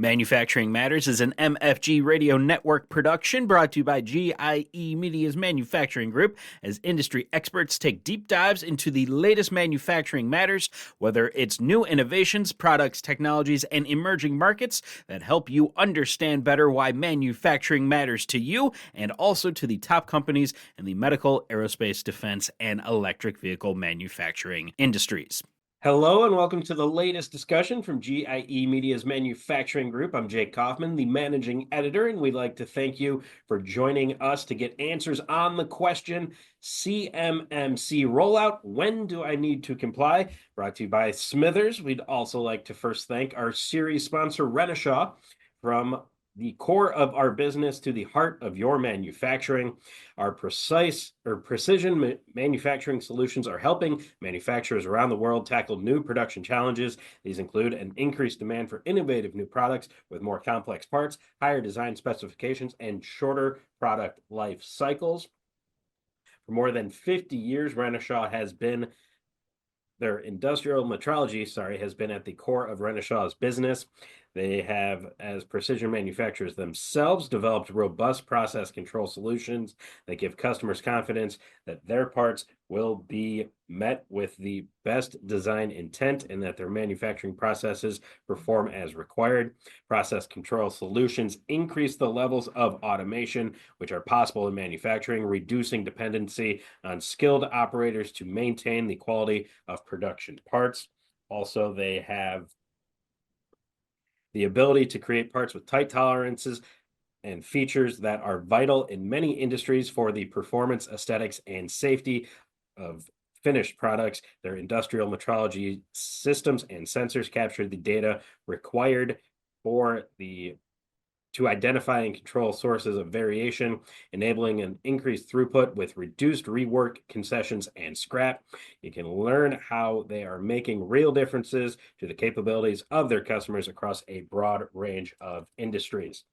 Manufacturing Matters is an MFG Radio Network production brought to you by GIE Media's Manufacturing Group as industry experts take deep dives into the latest manufacturing matters, whether it's new innovations, products, technologies, and emerging markets that help you understand better why manufacturing matters to you and also to the top companies in the medical, aerospace, defense, and electric vehicle manufacturing industries. Hello and welcome to the latest discussion from GIE Media's Manufacturing Group. I'm Jake Kaufman, the managing editor, and we'd like to thank you for joining us to get answers on the question, CMMC rollout, when do I need to comply? Brought to you by Smithers. We'd also like to first thank our series sponsor, Renishaw, from the core of our business to the heart of your manufacturing. Our precision manufacturing solutions are helping manufacturers around the world tackle new production challenges. These include an increased demand for innovative new products with more complex parts, higher design specifications, and shorter product life cycles. For more than 50 years, Renishaw has been their industrial metrology, has been at the core of Renishaw's business. They have, as precision manufacturers themselves, developed robust process control solutions that give customers confidence that their parts will be met with the best design intent and that their manufacturing processes perform as required. Process control solutions increase the levels of automation which are possible in manufacturing, reducing dependency on skilled operators to maintain the quality of production parts. Also, they have the ability to create parts with tight tolerances and features that are vital in many industries for the performance, aesthetics, and safety of finished products. Their industrial metrology systems and sensors capture the data required to identify and control sources of variation, enabling an increased throughput with reduced rework, concessions, and scrap. You can learn how they are making real differences to the capabilities of their customers across a broad range of industries.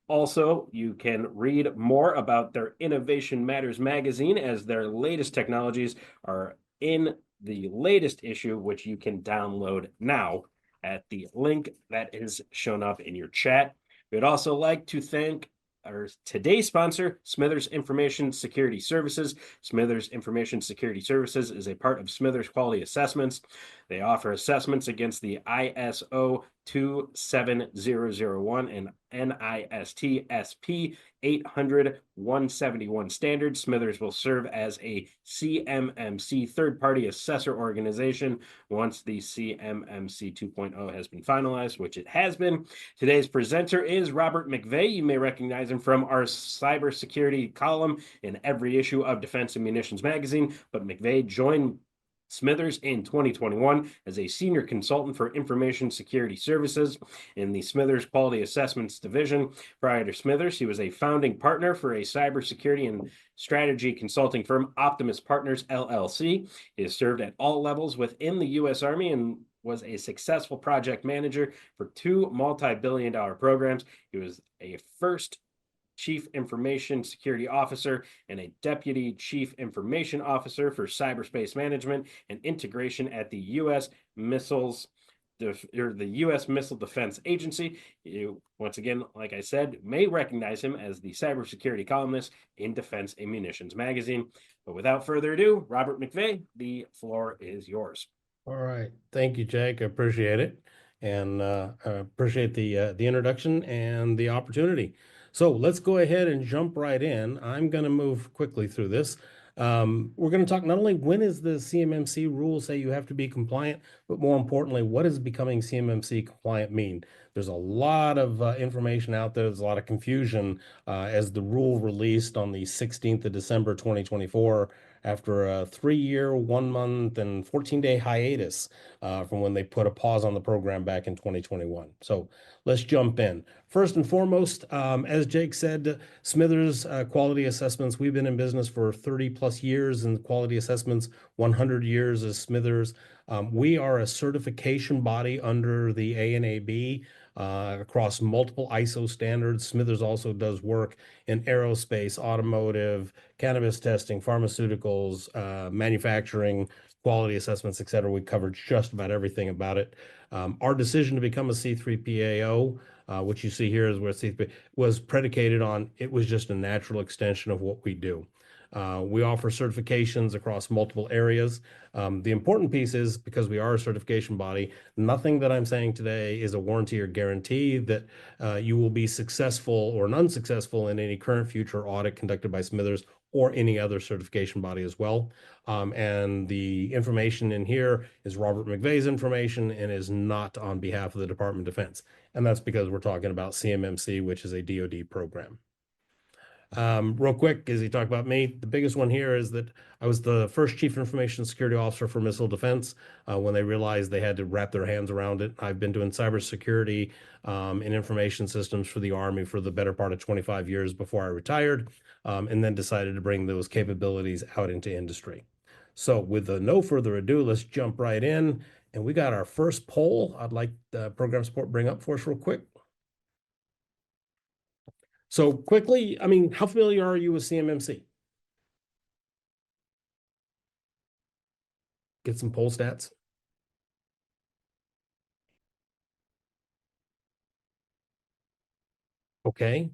Also, you can read more about their Innovation Matters magazine as their latest technologies are in the latest issue, which you can download now at the link that is shown up in your chat. We'd also like to thank our today's sponsor, Smithers Information Security Services. Smithers Information Security Services is a part of Smithers Quality Assessments. They offer assessments against the ISO 27001 and NIST SP 800-171 standards. Smithers will serve as a CMMC third-party assessor organization once the CMMC 2.0 has been finalized, which it has been. Today's presenter is Robert McVeigh. You may recognize him from our cybersecurity column in every issue of Defense and Munitions magazine, but McVeigh joined Smithers in 2021 as a senior consultant for information security services in the Smithers Quality Assessments Division. Prior to Smithers, he was a founding partner for a cybersecurity and strategy consulting firm, Optimus Partners, LLC. He has served at all levels within the U.S. Army and was a successful project manager for 2 multi-billion-dollar programs. He was a first Chief Information Security Officer and a Deputy Chief Information Officer for Cyberspace Management and Integration at the U.S. the U.S. Missile Defense Agency. You, once again, like I said, may recognize him as the cybersecurity columnist in Defense and Munitions magazine. But without further ado, Robert McVeigh, the floor is yours. All right. Thank you, Jake. I appreciate it. And I appreciate the introduction and the opportunity. So let's go ahead and jump right in. I'm going to move quickly through this. We're going to talk not only when is the CMMC rule say you have to be compliant, but more importantly, what does becoming CMMC compliant mean? There's a lot of information out there. There's a lot of confusion as the rule released on the 16th of December, 2024, after a 3-year, 1 month, and 14-day hiatus from when they put a pause on the program back in 2021. So let's jump in. First and foremost, as Jake said, Smithers Quality Assessments, we've been in business for 30 plus years, and quality assessments, 100 years as Smithers. We are a certification body under the ANAB across multiple ISO standards. Smithers also does work in aerospace, automotive, cannabis testing, pharmaceuticals, manufacturing, quality assessments, et cetera. We covered just about everything about it. Our decision to become a C3PAO What you see here is where CFP was predicated on, it was just a natural extension of what we do. We offer certifications across multiple areas. The important piece is, because we are a certification body, nothing that I'm saying today is a warranty or guarantee that you will be successful or unsuccessful in any current, future audit conducted by Smithers or any other certification body as well. And the information in here is Robert McVeigh's information and is not on behalf of the Department of Defense. And that's because we're talking about CMMC, which is a DoD program. Real quick, as he talked about me, the biggest one here is that I was the first Chief Information Security Officer for Missile Defense when they realized they had to wrap their hands around it. I've been doing cybersecurity and information systems for the Army for the better part of 25 years before I retired, and then decided to bring those capabilities out into industry. So with no further ado, let's jump right in. And we got our first poll. I'd like the program support bring up for us real quick. So quickly, I mean, how familiar are you with CMMC? Get some poll stats. Okay.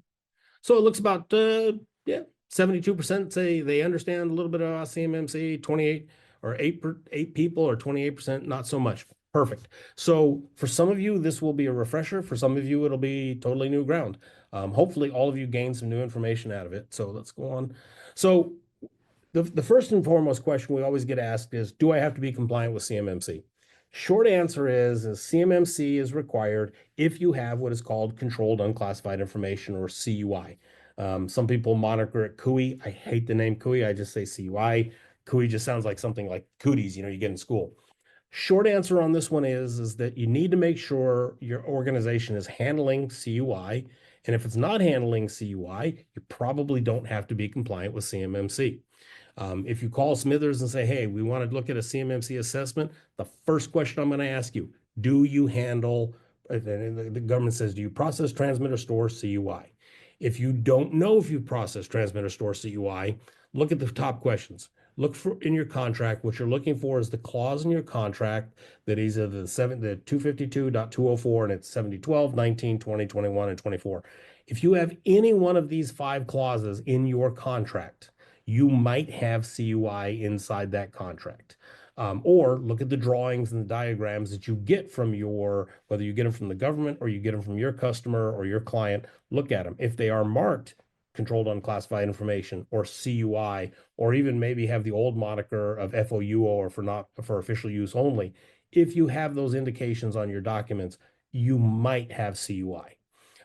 So it looks about, 72% say they understand a little bit about CMMC, 28 or 8 people or 28% not so much. Perfect. So for some of you, this will be a refresher. For some of you, it'll be totally new ground. Hopefully all of you gain some new information out of it. So let's go on. So the first and foremost question we always get asked is, do I have to be compliant with CMMC? Short answer is CMMC is required if you have what is called controlled unclassified information, or CUI. Some people moniker it CUI. I hate the name CUI. I just say CUI. CUI just sounds like something like cooties, you get in school. Short answer on this one is that you need to make sure your organization is handling CUI. And if it's not handling CUI, you probably don't have to be compliant with CMMC. If you call Smithers and say, hey, we want to look at a CMMC assessment, the first question I'm going to ask you, do you handle, the government says, do you process, transmit, or store CUI? If you don't know if you process, transmit, or store CUI, look at the top questions. Look for in your contract. What you're looking for is the clause in your contract that is either the 252.204 and it's 7012, 19, 20, 21, and 24. If you have any one of these 5 clauses in your contract, you might have CUI inside that contract. Or look at the drawings and the diagrams that you get from whether you get them from the government or you get them from your customer or your client, look at them. If they are marked controlled unclassified information or CUI, or even maybe have the old moniker of FOUO or for official use only, if you have those indications on your documents, you might have CUI.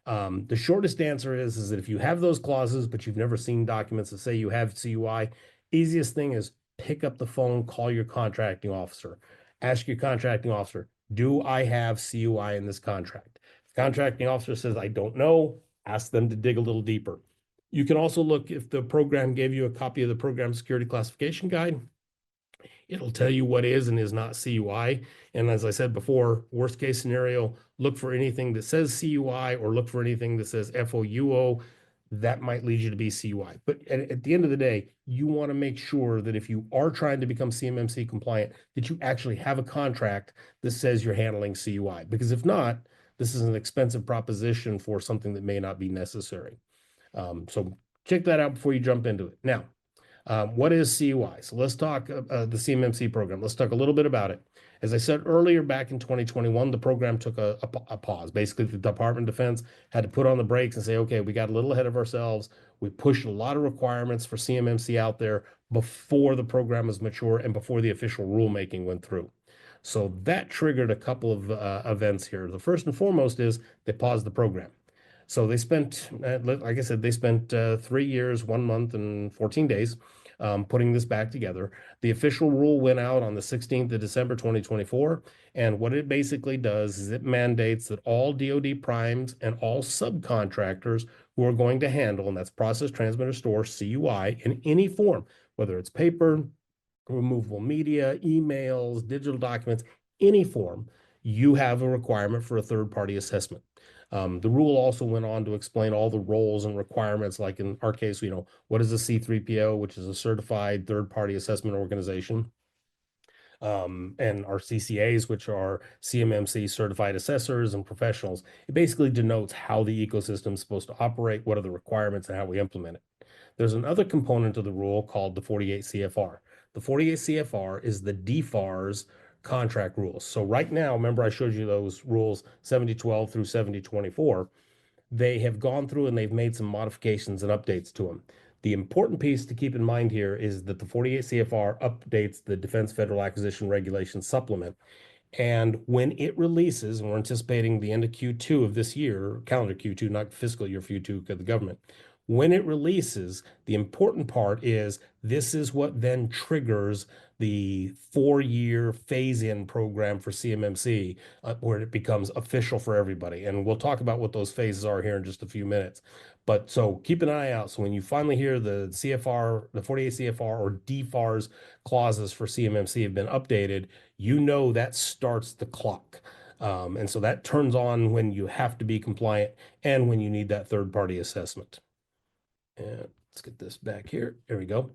The shortest answer is that if you have those clauses, but you've never seen documents that say you have CUI, easiest thing is pick up the phone, call your contracting officer, ask your contracting officer, do I have CUI in this contract? If the contracting officer says, I don't know, ask them to dig a little deeper. You can also look if the program gave you a copy of the program security classification guide. It'll tell you what is and is not CUI. And as I said before, worst case scenario, look for anything that says CUI or look for anything that says FOUO. That might lead you to be CUI. But at the end of the day, you want to make sure that if you are trying to become CMMC compliant, that you actually have a contract that says you're handling CUI. Because if not, this is an expensive proposition for something that may not be necessary. So check that out before you jump into it. Now, what is CUI? So let's talk the CMMC program. Let's talk a little bit about it. As I said earlier, back in 2021, the program took a pause. Basically, the Department of Defense had to put on the brakes and say, okay, we got a little ahead of ourselves. We pushed a lot of requirements for CMMC out there before the program was mature and before the official rulemaking went through. So that triggered a couple of events here. The first and foremost is they paused the program. So they spent, like I said, they spent 3 years, 1 month, and 14 days putting this back together. The official rule went out on the 16th of December, 2024. And what it basically does is it mandates that all DoD primes and all subcontractors who are going to handle, and that's process, transmit, or store CUI in any form, whether it's paper, removable media, emails, digital documents, any form, you have a requirement for a third-party assessment. The rule also went on to explain all the roles and requirements, like in our case, what is a C3PO, which is a certified third-party assessment organization. and our CCAs, which are CMMC certified assessors and professionals. It basically denotes how the ecosystem is supposed to operate, what are the requirements, and how we implement it. There's another component of the rule called the 48 CFR. The 48 CFR is the DFARS contract rules. So right now, remember I showed you those rules 7012 through 7024. They have gone through and they've made some modifications and updates to them. The important piece to keep in mind here is that the 48 CFR updates the Defense Federal Acquisition Regulation Supplement. And when it releases, and we're anticipating the end of Q2 of this year, calendar Q2, not fiscal year Q2 of the government, when it releases, the important part is this is what then triggers the 4-year phase-in program for CMMC, where it becomes official for everybody. And we'll talk about what those phases are here in just a few minutes. But so keep an eye out. So when you finally hear the CFR, the 48 CFR or DFARS clauses for CMMC have been updated, you know that starts the clock. And so that turns on when you have to be compliant and when you need that third-party assessment. And let's get this back here. There we go.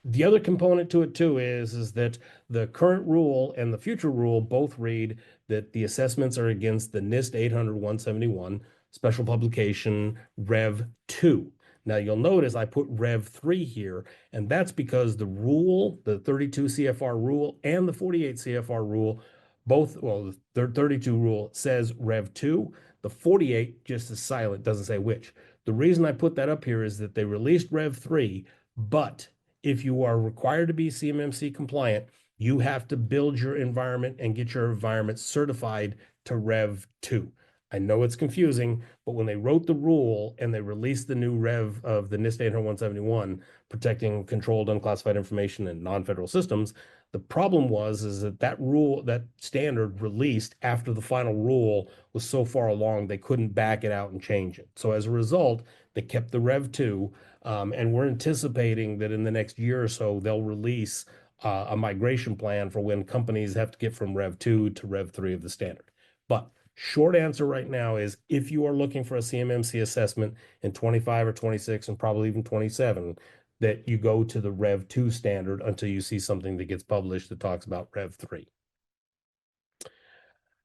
The other component to it too is that the current rule and the future rule both read that the assessments are against the NIST 800-171 special publication Rev 2. Now you'll notice I put Rev 3 here, and that's because the rule, the 32 CFR rule and the 48 CFR rule, both, well, the 32 rule says Rev 2. The 48 just is silent, doesn't say which. The reason I put that up here is that they released Rev 3, but if you are required to be CMMC compliant, you have to build your environment and get your environment certified to Rev 2. I know it's confusing, but when they wrote the rule and they released the new Rev of the NIST 800-171, protecting controlled unclassified information in non-federal systems, the problem is that that rule, that standard released after the final rule was so far along, they couldn't back it out and change it. So as a result, they kept the Rev 2, and we're anticipating that in the next year or so, they'll release a migration plan for when companies have to get from Rev 2 to Rev 3 of the standard. But short answer right now is if you are looking for a CMMC assessment in 25 or 26 and probably even 27, that you go to the Rev 2 standard until you see something that gets published that talks about Rev 3.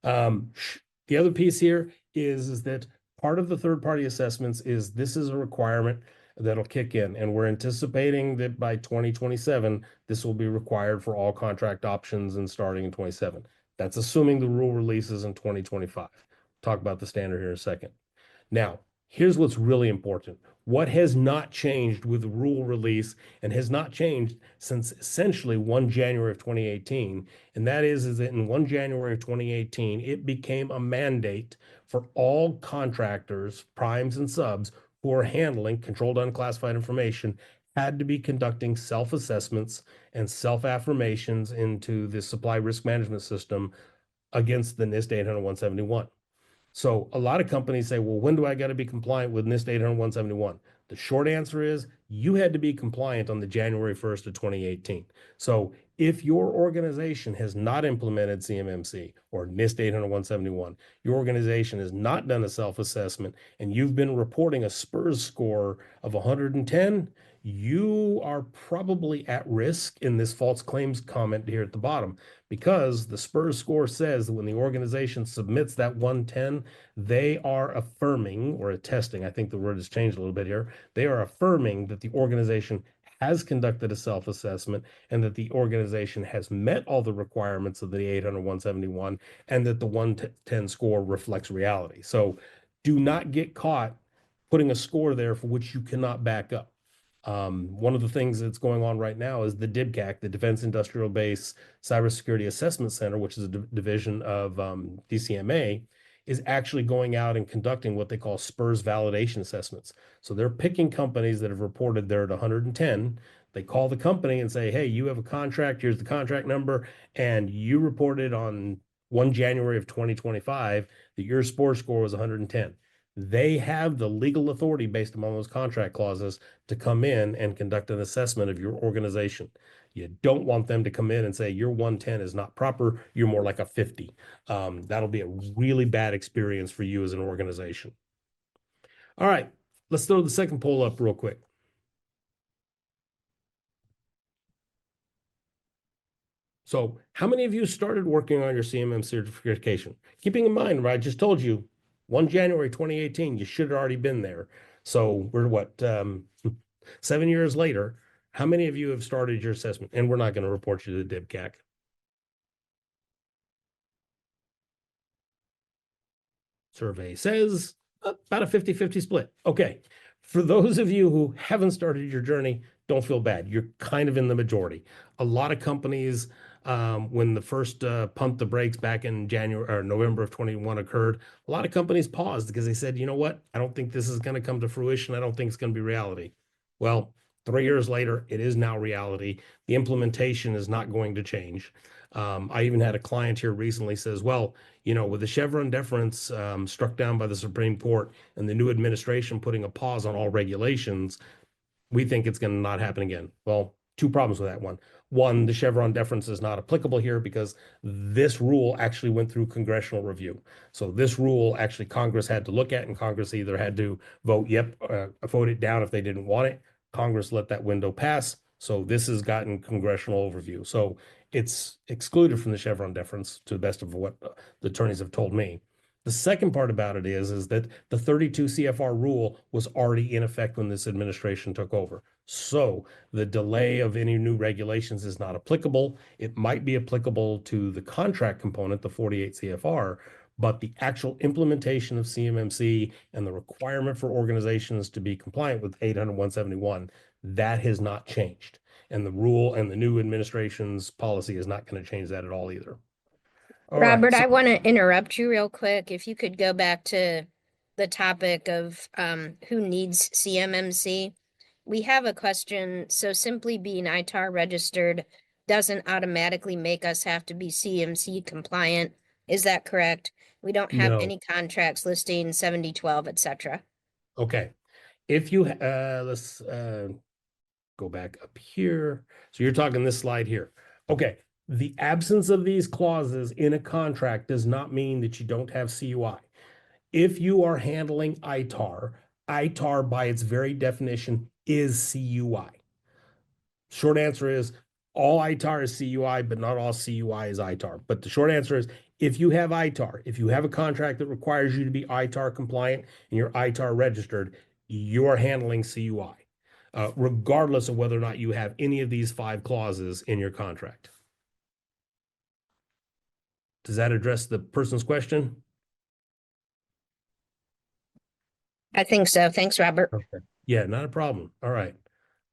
The other piece here is that part of the third-party assessments is this is a requirement that'll kick in, and we're anticipating that by 2027, this will be required for all contract options and starting in 27. That's assuming the rule releases in 2025. Talk about the standard here in a second. Now, here's what's really important. What has not changed with the rule release and has not changed since essentially 1 January of 2018, and that is that in 1 January of 2018, it became a mandate for all contractors, primes and subs who are handling controlled unclassified information had to be conducting self-assessments and self-affirmations into the supply risk management system against the NIST 800-171. So a lot of companies say, well, when do I got to be compliant with NIST 800-171? The short answer is you had to be compliant on the January 1st of 2018. So if your organization has not implemented CMMC or NIST 800-171, your organization has not done a self-assessment, and you've been reporting a SPURS score of 110, you are probably at risk in this false claims comment here at the bottom, because the SPURS score says that when the organization submits that 110, they are affirming or attesting, I think the word has changed a little bit here, they are affirming that the organization has conducted a self-assessment and that the organization has met all the requirements of the 800-171 and that the 110 score reflects reality. So do not get caught putting a score there for which you cannot back up. One of the things that's going on right now is the DIBCAC, the Defense Industrial Base Cybersecurity Assessment Center, which is a division of DCMA, is actually going out and conducting what they call SPURS validation assessments. So they're picking companies that have reported they're at 110. They call the company and say, hey, you have a contract, here's the contract number, and you reported on 1 January of 2025 that your SPURS score was 110. They have the legal authority based upon those contract clauses to come in and conduct an assessment of your organization. You don't want them to come in and say your 110 is not proper, you're more like a 50. That'll be a really bad experience for you as an organization. All right, let's throw the second poll up real quick. So how many of you started working on your CMM certification? Keeping in mind, I just told you, 1 January 2018, you should have already been there. So we're what, 7 years later, how many of you have started your assessment? And we're not going to report you to the DIBCAC. Survey says about a 50-50 split. Okay. For those of you who haven't started your journey, don't feel bad. You're kind of in the majority. A lot of companies, when the first pump the brakes back in January or November of 21 occurred, a lot of companies paused because they said, you know what? I don't think this is going to come to fruition. I don't think it's going to be reality. Well, 3 years later, it is now reality. The implementation is not going to change. I even had a client here recently says, well, you know, with the Chevron deference struck down by the Supreme Court and the new administration putting a pause on all regulations, we think it's going to not happen again. Well, two problems with that one. One, the Chevron deference is not applicable here because this rule actually went through congressional review. So this rule actually Congress had to look at, and Congress either had to vote vote it down if they didn't want it. Congress let that window pass. So this has gotten congressional overview. So it's excluded from the Chevron deference to the best of what the attorneys have told me. The second part about it is that the 32 CFR rule was already in effect when this administration took over. So the delay of any new regulations is not applicable. It might be applicable to the contract component, the 48 CFR, but the actual implementation of CMMC and the requirement for organizations to be compliant with 800-171, that has not changed. And the rule and the new administration's policy is not going to change that at all either. All right, Robert, so I want to interrupt you real quick. If you could go back to the topic of who needs CMMC. We have a question. So simply being ITAR registered doesn't automatically make us have to be CMC compliant. Is that correct? We don't have No. any contracts listing 7012, et cetera. Okay. If you, let's go back up here. So you're talking this slide here. Okay. The absence of these clauses in a contract does not mean that you don't have CUI. If you are handling ITAR, ITAR by its very definition is CUI. Short answer is all ITAR is CUI, but not all CUI is ITAR. But the short answer is if you have ITAR, if you have a contract that requires you to be ITAR compliant and you're ITAR registered, you are handling CUI, regardless of whether or not you have any of these 5 clauses in your contract. Does that address the person's question? I think so. Thanks, Robert. Okay. Yeah, not a problem. All right.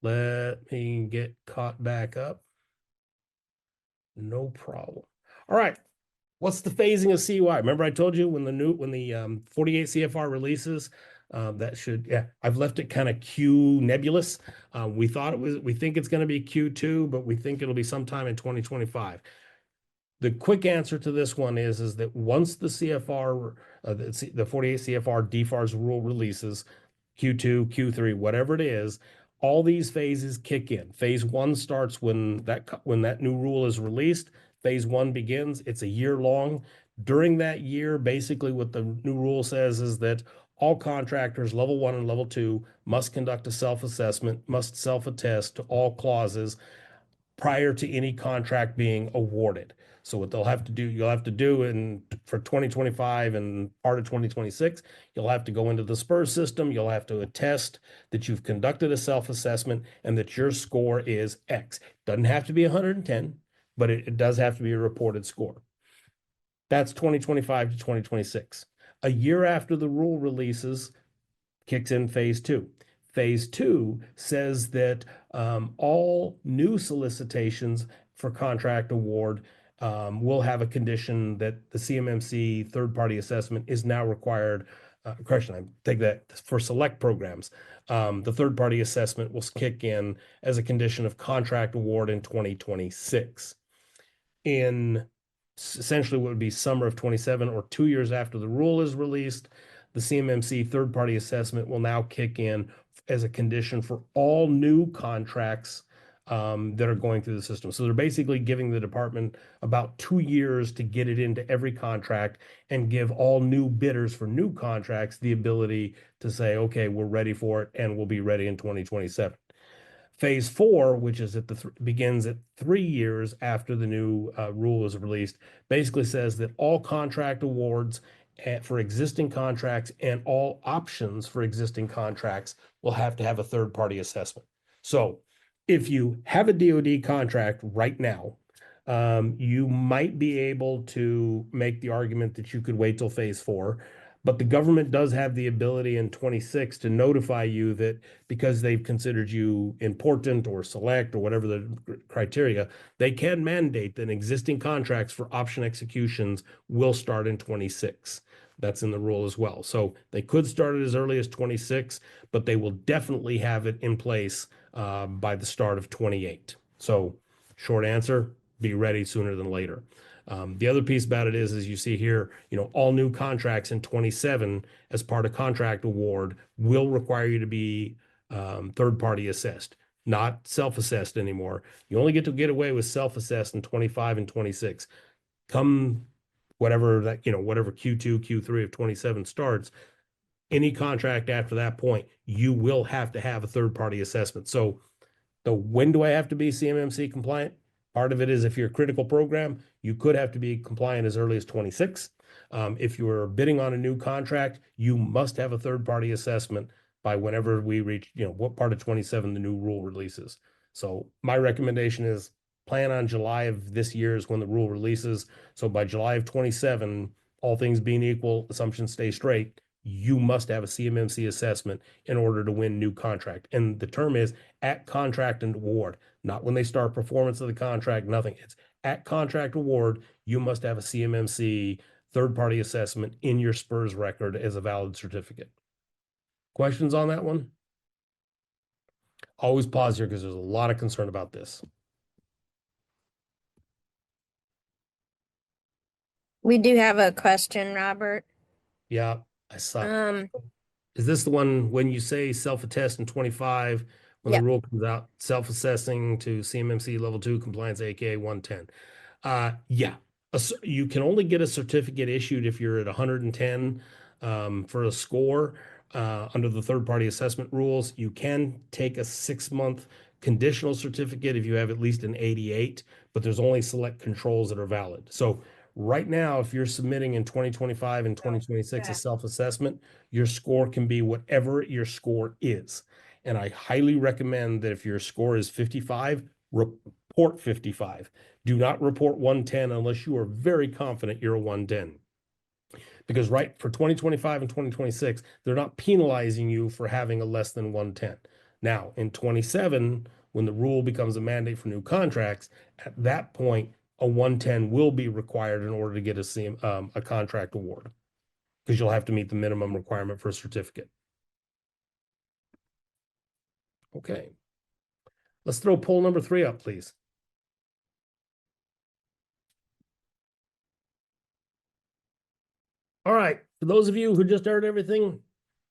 Let me get caught back up. No problem. All right. What's the phasing of CUI? Remember I told you when the 48 CFR releases, that should, yeah, I've left it kind of Q nebulous. We think it's going to be Q2, but we think it'll be sometime in 2025. The quick answer to this one is that once the CFR, the 48 CFR DFARS rule releases, Q2, Q3, whatever it is, all these phases kick in. Phase 1 starts when that new rule is released. Phase 1 begins. It's a year long. During that year, basically what the new rule says is that all contractors, level 1 and level 2, must conduct a self-assessment, must self-attest to all clauses prior to any contract being awarded. So what you'll have to do for 2025 and part of 2026, you'll have to go into the SPURS system. You'll have to attest that you've conducted a self-assessment and that your score is X. Doesn't have to be 110, but it does have to be a reported score. That's 2025 to 2026. A year after the rule releases, kicks in phase 2. Phase 2 says that all new solicitations for contract award will have a condition that the CMMC third-party assessment is now required. Correction, I take that for select programs. The third-party assessment will kick in as a condition of contract award in 2026. In essentially what would be summer of 27 or 2 years after the rule is released, the CMMC third-party assessment will now kick in as a condition for all new contracts that are going through the system. So they're basically giving the department about 2 years to get it into every contract and give all new bidders for new contracts the ability to say, okay, we're ready for it and we'll be ready in 2027. Phase 4, which is at begins at 3 years after the new rule is released, basically says that all contract awards for existing contracts and all options for existing contracts will have to have a third-party assessment. So if you have a DoD contract right now, you might be able to make the argument that you could wait till phase 4, but the government does have the ability in 26 to notify you that because they've considered you important or select or whatever the criteria, they can mandate that existing contracts for option executions will start in 26. That's in the rule as well. So they could start it as early as 26, but they will definitely have it in place by the start of 28. So short answer, be ready sooner than later. The other piece about it is, as you see here, all new contracts in 27 as part of contract award will require you to be third-party assessed, not self-assessed anymore. You only get to get away with self-assessed in 25 and 26. Come whatever whatever Q2, Q3 of 27 starts, any contract after that point, you will have to have a third-party assessment. So when do I have to be CMMC compliant? Part of it is if you're a critical program, you could have to be compliant as early as 26. If you're bidding on a new contract, you must have a third-party assessment by whenever we reach, what part of 27 the new rule releases. So my recommendation is plan on July of this year is when the rule releases. So by July of 27, all things being equal, assumptions stay straight, you must have a CMMC assessment in order to win new contract. And the term is at contract and award, not when they start performance of the contract, nothing. It's at contract award, you must have a CMMC third-party assessment in your SPURS record as a valid certificate. Questions on that one? Always pause here because there's a lot of concern about this. We do have a question, Robert. Yeah, I saw. Is this the one when you say self-attest in 25, when Yep. the rule comes out, self-assessing to CMMC level 2 compliance, aka 110? Yeah, you can only get a certificate issued if you're at 110 for a score under the third-party assessment rules. You can take a 6-month conditional certificate if you have at least an 88, but there's only select controls that are valid. So right now, if you're submitting in 2025 and 2026 a self-assessment, your score can be whatever your score is. And I highly recommend that if your score is 55, report 55. Do not report 110 unless you are very confident you're a 110. Because right for 2025 and 2026, they're not penalizing you for having a less than 110. Now, in 27, when the rule becomes a mandate for new contracts, at that point, a 110 will be required in order to get a contract award, because you'll have to meet the minimum requirement for a certificate. Okay. Let's throw poll number 3 up, please. All right. For those of you who just heard everything,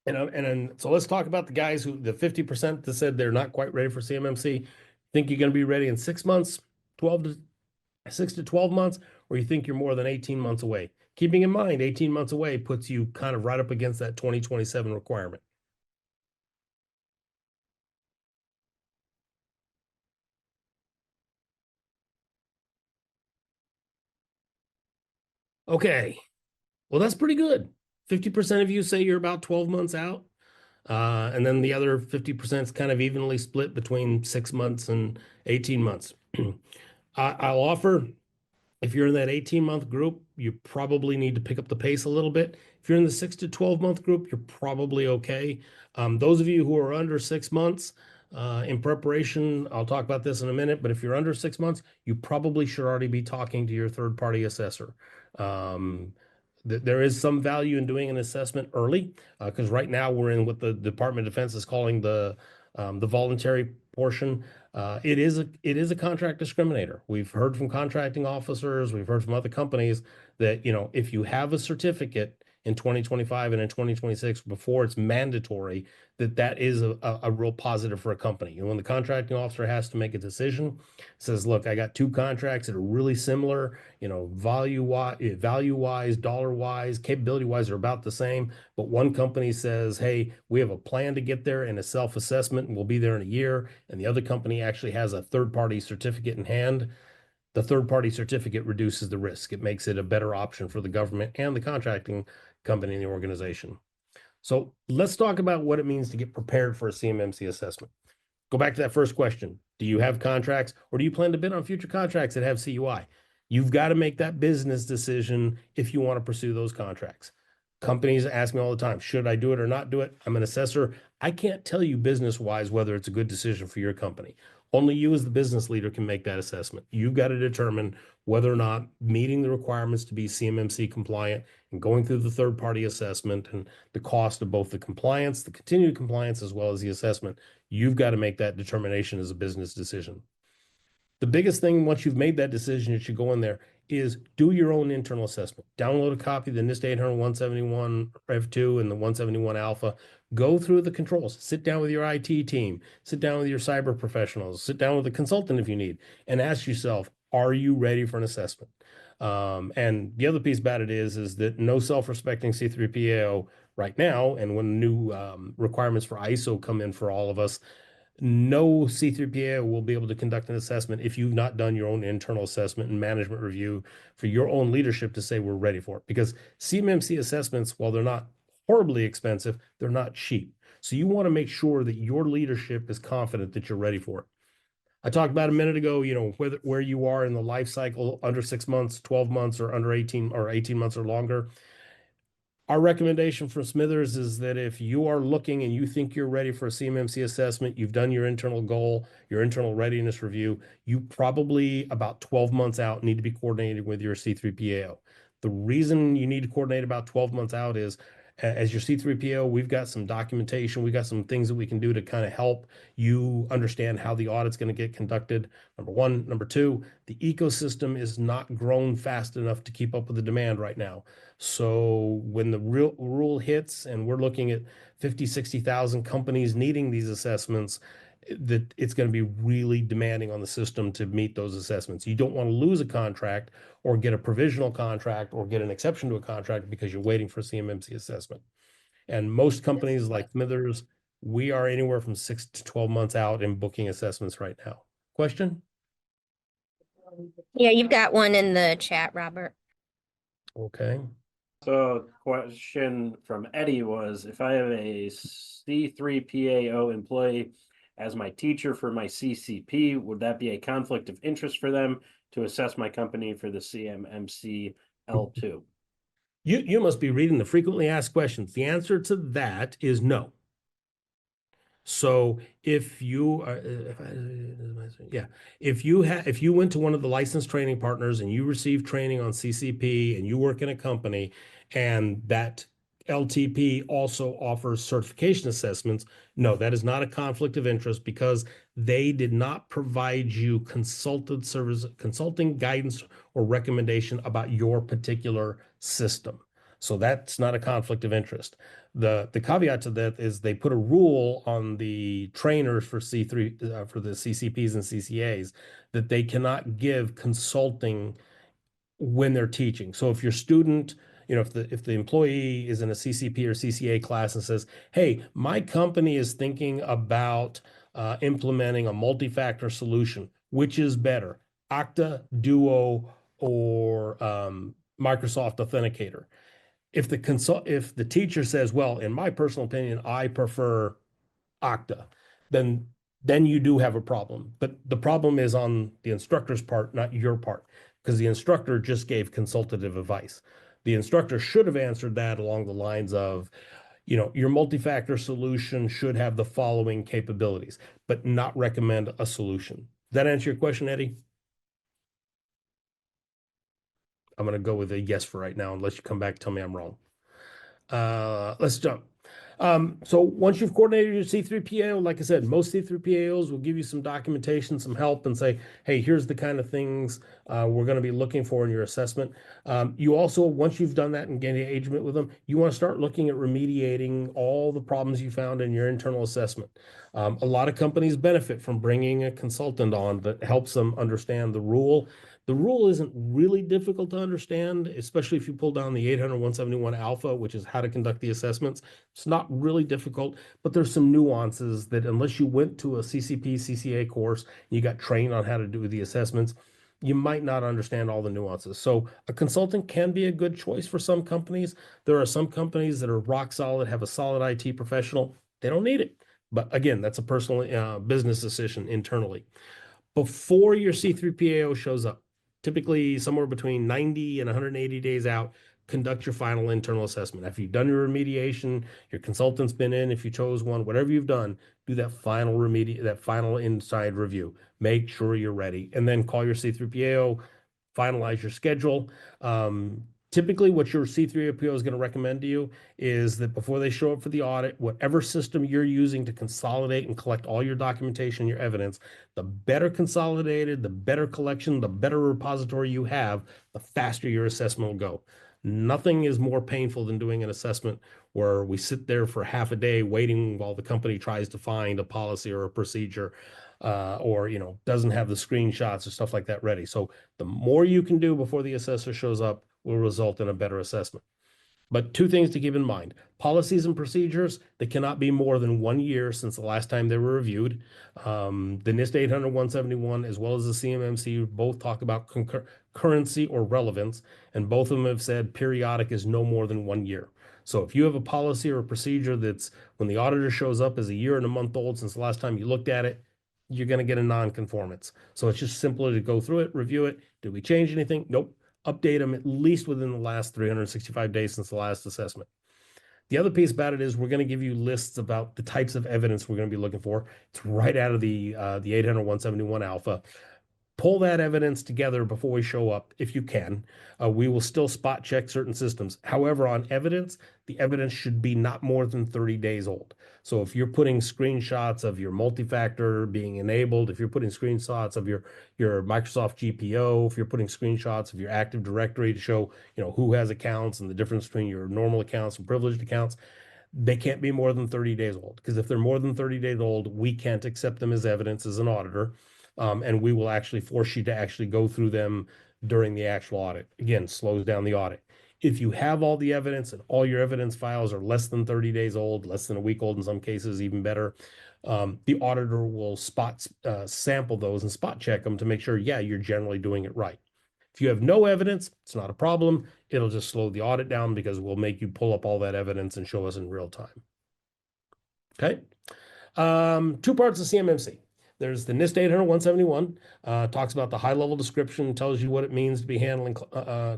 and so let's talk about the guys who, the 50% that said they're not quite ready for CMMC. Think you're going to be ready in 6 months, 6 to 12 months, or you think you're more than 18 months away? Keeping in mind, 18 months away puts you kind of right up against that 2027 requirement. Okay. Well, that's pretty good. 50% of you say you're about 12 months out. And then the other 50% is kind of evenly split between 6 months and 18 months. I'll offer, if you're in that 18-month group, you probably need to pick up the pace a little bit. If you're in the 6 to 12-month group, you're probably okay. Those of you who are under 6 months in preparation, I'll talk about this in a minute, but if you're under 6 months, you probably should already be talking to your third-party assessor. There is some value in doing an assessment early, because right now we're in what the Department of Defense is calling the voluntary portion. It is a contract discriminator. We've heard from contracting officers, we've heard from other companies that, if you have a certificate, in 2025 and in 2026 before it's mandatory, that is a real positive for a company. And when the contracting officer has to make a decision, says, look, I got two contracts that are really similar, value-wise, dollar-wise, capability-wise are about the same, but one company says, hey, we have a plan to get there and a self-assessment and we'll be there in a year, and the other company actually has a third-party certificate in hand. The third-party certificate reduces the risk. It makes it a better option for the government and the contracting company and the organization. So let's talk about what it means to get prepared for a CMMC assessment. Go back to that first question. Do you have contracts, or do you plan to bid on future contracts that have CUI? You've got to make that business decision if you want to pursue those contracts. Companies ask me all the time, should I do it or not do it? I'm an assessor. I can't tell you business-wise whether it's a good decision for your company. Only you as the business leader can make that assessment. You've got to determine whether or not meeting the requirements to be CMMC compliant and going through the third-party assessment and the cost of both the compliance, the continued compliance, as well as the assessment. You've got to make that determination as a business decision. The biggest thing, once you've made that decision, you should go in there, is do your own internal assessment. Download a copy of the NIST 800 171 Rev2 and the 171 Alpha. Go through the controls. Sit down with your IT team. Sit down with your cyber professionals. Sit down with a consultant if you need, and ask yourself, are you ready for an assessment? And the other piece about it is that no self-respecting C3PAO right now, and when new requirements for ISO come in for all of us, no C3PA will be able to conduct an assessment if you've not done your own internal assessment and management review for your own leadership to say we're ready for it. Because CMMC assessments, while they're not horribly expensive, they're not cheap. So you want to make sure that your leadership is confident that you're ready for it. I talked about a minute ago, where you are in the life cycle, under 6 months, 12 months, or under 18 months or longer. Our recommendation from Smithers is that if you are looking and you think you're ready for a CMMC assessment, you've done your internal goal, your internal readiness review, you probably about 12 months out need to be coordinating with your C3PAO. The reason you need to coordinate about 12 months out is as your C3PO, we've got some documentation, we've got some things that we can do to kind of help you understand how the audit's going to get conducted. Number one. Number two, the ecosystem is not grown fast enough to keep up with the demand right now. So when the real rule hits and we're looking at 50, 60,000 companies needing these assessments, that it's going to be really demanding on the system to meet those assessments. You don't want to lose a contract or get a provisional contract or get an exception to a contract because you're waiting for a CMMC assessment. And most companies like Smithers, we are anywhere from 6 to 12 months out in booking assessments right now. Question? Yeah, you've got one in the chat, Robert. Okay. So question from Eddie was, if I have a C3PAO employee as my teacher for my CCP, would that be a conflict of interest for them to assess my company for the CMMC L2? You must be reading the frequently asked questions. The answer to that is no. So if you are, if you went to one of the licensed training partners and you received training on CCP and you work in a company and that LTP also offers certification assessments, no, that is not a conflict of interest because they did not provide you consulting guidance or recommendation about your particular system. So that's not a conflict of interest. The caveat to that is they put a rule on the trainers for C3 for the CCPs and CCAs that they cannot give consulting when they're teaching. So if your student, if the employee is in a CCP or CCA class and says, hey, my company is thinking about implementing a multi-factor solution, which is better, Okta, Duo, or Microsoft Authenticator? If the teacher says, well, in my personal opinion, I prefer Okta, then you do have a problem. But the problem is on the instructor's part, not your part, because the instructor just gave consultative advice. The instructor should have answered that along the lines of, your multi-factor solution should have the following capabilities, but not recommend a solution. Does that answer your question, Eddie? I'm going to go with a yes for right now, unless you come back and tell me I'm wrong. Let's jump. So once you've coordinated your C3PAO, like I said, most C3PAOs will give you some documentation, some help, and say, hey, here's the kind of things we're going to be looking for in your assessment. You also, once you've done that and gained engagement with them, you want to start looking at remediating all the problems you found in your internal assessment. A lot of companies benefit from bringing a consultant on that helps them understand the rule. The rule isn't really difficult to understand, especially if you pull down the 800-171 alpha, which is how to conduct the assessments. It's not really difficult, but there's some nuances that unless you went to a CCP, CCA course, and you got trained on how to do the assessments, you might not understand all the nuances. So a consultant can be a good choice for some companies. There are some companies that are rock solid, have a solid IT professional. They don't need it. But again, that's a personal business decision internally. Before your C3PAO shows up, typically somewhere between 90 and 180 days out, conduct your final internal assessment. After you've done your remediation, your consultant's been in, if you chose one, whatever you've done, do that final inside review. Make sure you're ready, and then call your C3PAO, finalize your schedule. Typically, what your C3PAO is going to recommend to you is that before they show up for the audit, whatever system you're using to consolidate and collect all your documentation, your evidence, the better consolidated, the better collection, the better repository you have, the faster your assessment will go. Nothing is more painful than doing an assessment where we sit there for half a day waiting while the company tries to find a policy or a procedure, or doesn't have the screenshots or stuff like that ready. So the more you can do before the assessor shows up will result in a better assessment. But two things to keep in mind. Policies and procedures, they cannot be more than 1 year since the last time they were reviewed. The NIST 800-171 as well as the CMMC both talk about concurrency or relevance, and both of them have said periodic is no more than 1 year. So if you have a policy or a procedure that's when the auditor shows up is a year and a month old since the last time you looked at it, you're going to get a non-conformance. So it's just simpler to go through it, review it. Did we change anything? Nope. Update them at least within the last 365 days since the last assessment. The other piece about it is we're going to give you lists about the types of evidence we're going to be looking for. It's right out of the 800-171 alpha. Pull that evidence together before we show up if you can. We will still spot check certain systems. However, on evidence, the evidence should be not more than 30 days old. So if you're putting screenshots of your multi-factor being enabled, if you're putting screenshots of your Microsoft GPO, if you're putting screenshots of your Active Directory to show who has accounts and the difference between your normal accounts and privileged accounts, they can't be more than 30 days old, because if they're more than 30 days old, we can't accept them as evidence as an auditor. And we will actually force you to actually go through them during the actual audit. Again, slows down the audit. If you have all the evidence and all your evidence files are less than 30 days old, less than a week old in some cases, even better, the auditor will sample those and spot check them to make sure, yeah, you're generally doing it right. If you have no evidence, it's not a problem. It'll just slow the audit down because we'll make you pull up all that evidence and show us in real time. Okay. Two parts of CMMC. There's the NIST 800-171, talks about the high-level description, tells you what it means to be handling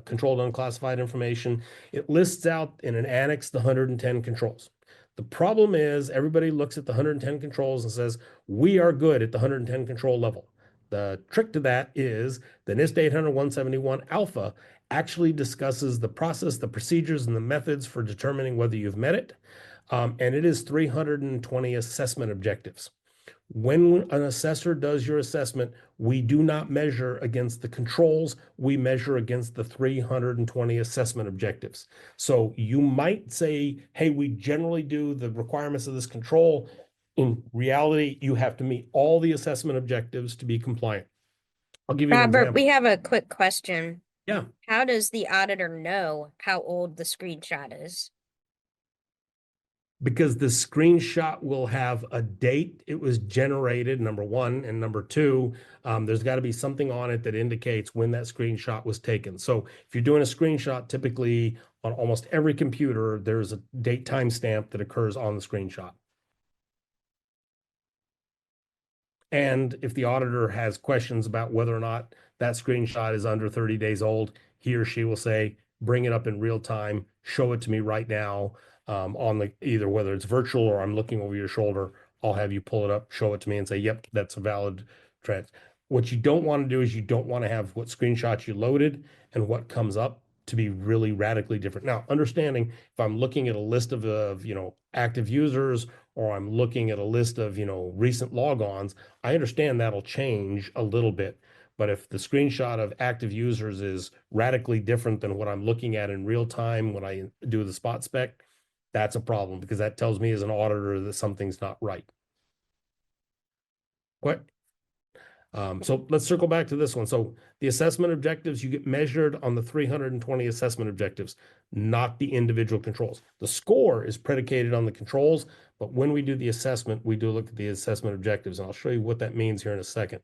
controlled unclassified information. It lists out in an annex the 110 controls. The problem is everybody looks at the 110 controls and says, we are good at the 110 control level. The trick to that is the NIST 800-171 alpha actually discusses the process, the procedures, and the methods for determining whether you've met it. And it is 320 assessment objectives. When an assessor does your assessment, we do not measure against the controls. We measure against the 320 assessment objectives. So you might say, hey, we generally do the requirements of this control. In reality, you have to meet all the assessment objectives to be compliant. I'll give you an Robert, example. we have a quick question. Yeah. How does the auditor know how old the screenshot is? Because the screenshot will have a date it was generated, number one, and number two, there's got to be something on it that indicates when that screenshot was taken. So if you're doing a screenshot, typically on almost every computer, there's a date timestamp that occurs on the screenshot. And if the auditor has questions about whether or not that screenshot is under 30 days old, he or she will say, bring it up in real time, show it to me right now. On either whether it's virtual or I'm looking over your shoulder, I'll have you pull it up, show it to me and say, yep, that's a valid trend. What you don't want to do is you don't want to have what screenshots you loaded and what comes up. to be really radically different. Now, understanding if I'm looking at a list of active users, or I'm looking at a list of, recent logons, I understand that'll change a little bit. But if the screenshot of active users is radically different than what I'm looking at in real time when I do the spot spec, that's a problem, because that tells me as an auditor that something's not right. What? So let's circle back to this one. So the assessment objectives, you get measured on the 320 assessment objectives, not the individual controls. The score is predicated on the controls, but when we do the assessment, we do look at the assessment objectives, and I'll show you what that means here in a second.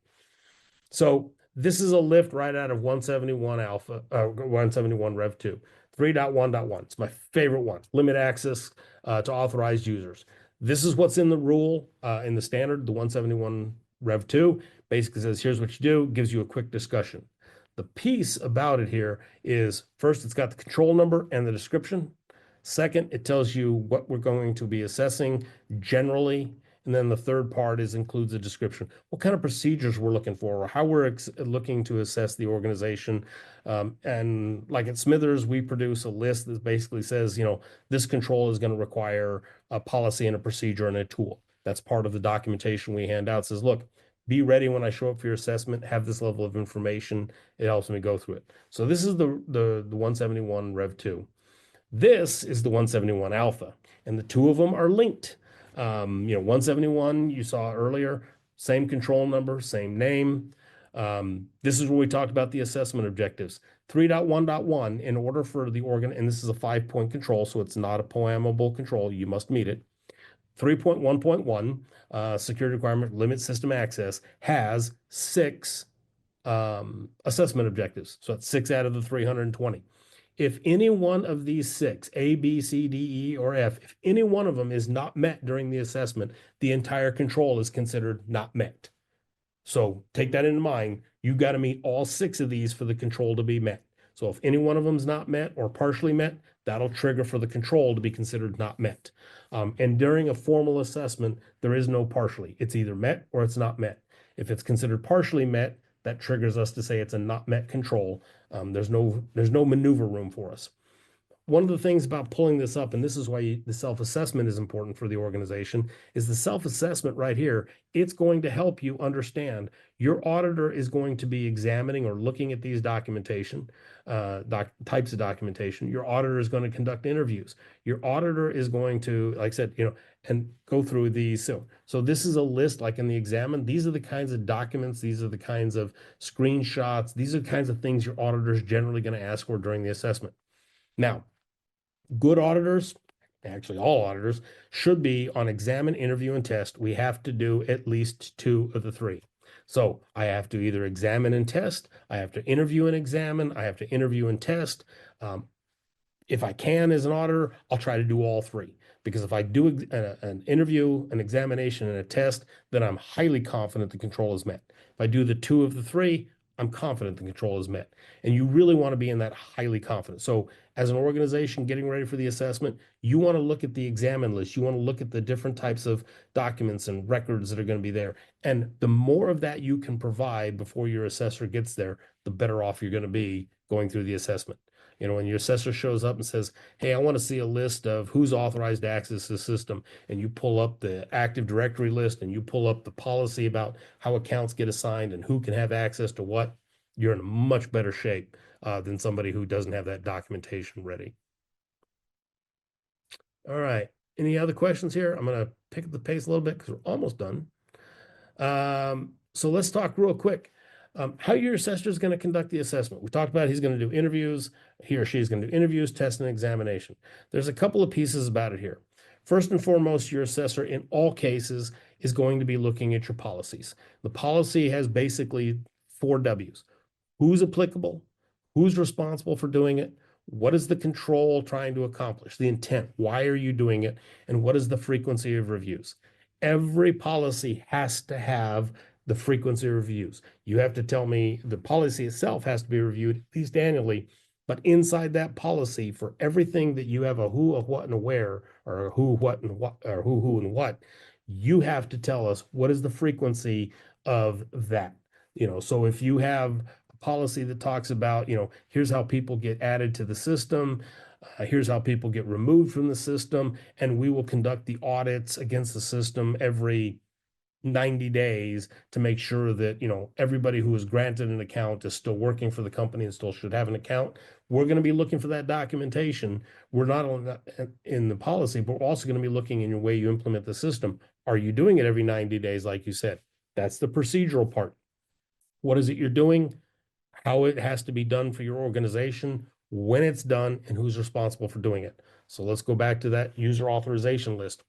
So this is a lift right out of 171 alpha, 171 Rev 2, 3.1.1. It's my favorite one. Limit access to authorized users. This is what's in the rule in the standard, the 171 Rev 2. Basically says, here's what you do, gives you a quick discussion. The piece about it here is, first, it's got the control number and the description. Second, it tells you what we're going to be assessing generally. And then the third part includes a description, what kind of procedures we're looking for, or how we're looking to assess the organization. And like at Smithers, we produce a list that basically says, this control is going to require a policy and a procedure and a tool. That's part of the documentation we hand out. It says, look, be ready when I show up for your assessment, have this level of information. It helps me go through it. So this is the 171 Rev 2. This is the 171 Alpha, and the two of them are linked. 171 you saw earlier, same control number, same name. This is where we talked about the assessment objectives. 3.1.1, in order for the organ, and this is a 5-point control, so it's not a poemable control, you must meet it. 3.1.1, security requirement, limit system access, has 6 assessment objectives. So that's 6 out of the 320. If any one of these 6, A, B, C, D, E, or F, if any one of them is not met during the assessment, the entire control is considered not met. So take that in mind. You got to meet all 6 of these for the control to be met. So if any one of them is not met or partially met, that'll trigger for the control to be considered not met. And during a formal assessment, there is no partially. It's either met or it's not met. If it's considered partially met, that triggers us to say it's a not met control. There's no maneuver room for us. One of the things about pulling this up, and this is why the self-assessment is important for the organization, is the self-assessment right here. It's going to help you understand your auditor is going to be examining or looking at these documentation, types of documentation. Your auditor is going to conduct interviews. Your auditor is going to, like I said, and go through these. So this is a list like in the examine. These are the kinds of documents. These are the kinds of screenshots. These are the kinds of things your auditor is generally going to ask for during the assessment. Now, good auditors, actually all auditors, should be on examine, interview, and test. We have to do at least 2 of the 3. So I have to either examine and test, I have to interview and examine, I have to interview and test. If I can as an auditor, I'll try to do all 3. Because if I do an interview, an examination, and a test, then I'm highly confident the control is met. If I do the 2 of the 3, I'm confident the control is met. And you really want to be in that highly confident. So as an organization getting ready for the assessment, you want to look at the examine list. You want to look at the different types of documents and records that are going to be there. And the more of that you can provide before your assessor gets there, the better off you're going to be going through the assessment. When your assessor shows up and says, hey, I want to see a list of who's authorized to access the system, and you pull up the Active Directory list and you pull up the policy about how accounts get assigned and who can have access to what, you're in a much better shape than somebody who doesn't have that documentation ready. All right. Any other questions here? I'm going to pick up the pace a little bit because we're almost done. So let's talk real quick. How your assessor is going to conduct the assessment. We talked about he's going to do interviews. He or she is going to do interviews, test, and examination. There's a couple of pieces about it here. First and foremost, your assessor in all cases is going to be looking at your policies. The policy has basically 4 W's. Who's applicable? Who's responsible for doing it? What is the control trying to accomplish? The intent. Why are you doing it? And what is the frequency of reviews? Every policy has to have the frequency of reviews. You have to tell me the policy itself has to be reviewed at least annually, but inside that policy, for everything that you have a who, a what, and a where, or a who, what, and what, or who, and what, you have to tell us what is the frequency of that. So if you have a policy that talks about, here's how people get added to the system. Here's how people get removed from the system, and we will conduct the audits against the system every 90 days to make sure that, everybody who is granted an account is still working for the company and still should have an account. We're going to be looking for that documentation. We're not only in the policy, but we're also going to be looking in your way you implement the system. Are you doing it every 90 days, like you said? That's the procedural part. What is it you're doing? How it has to be done for your organization, when it's done, and who's responsible for doing it. So let's go back to that user authorization list.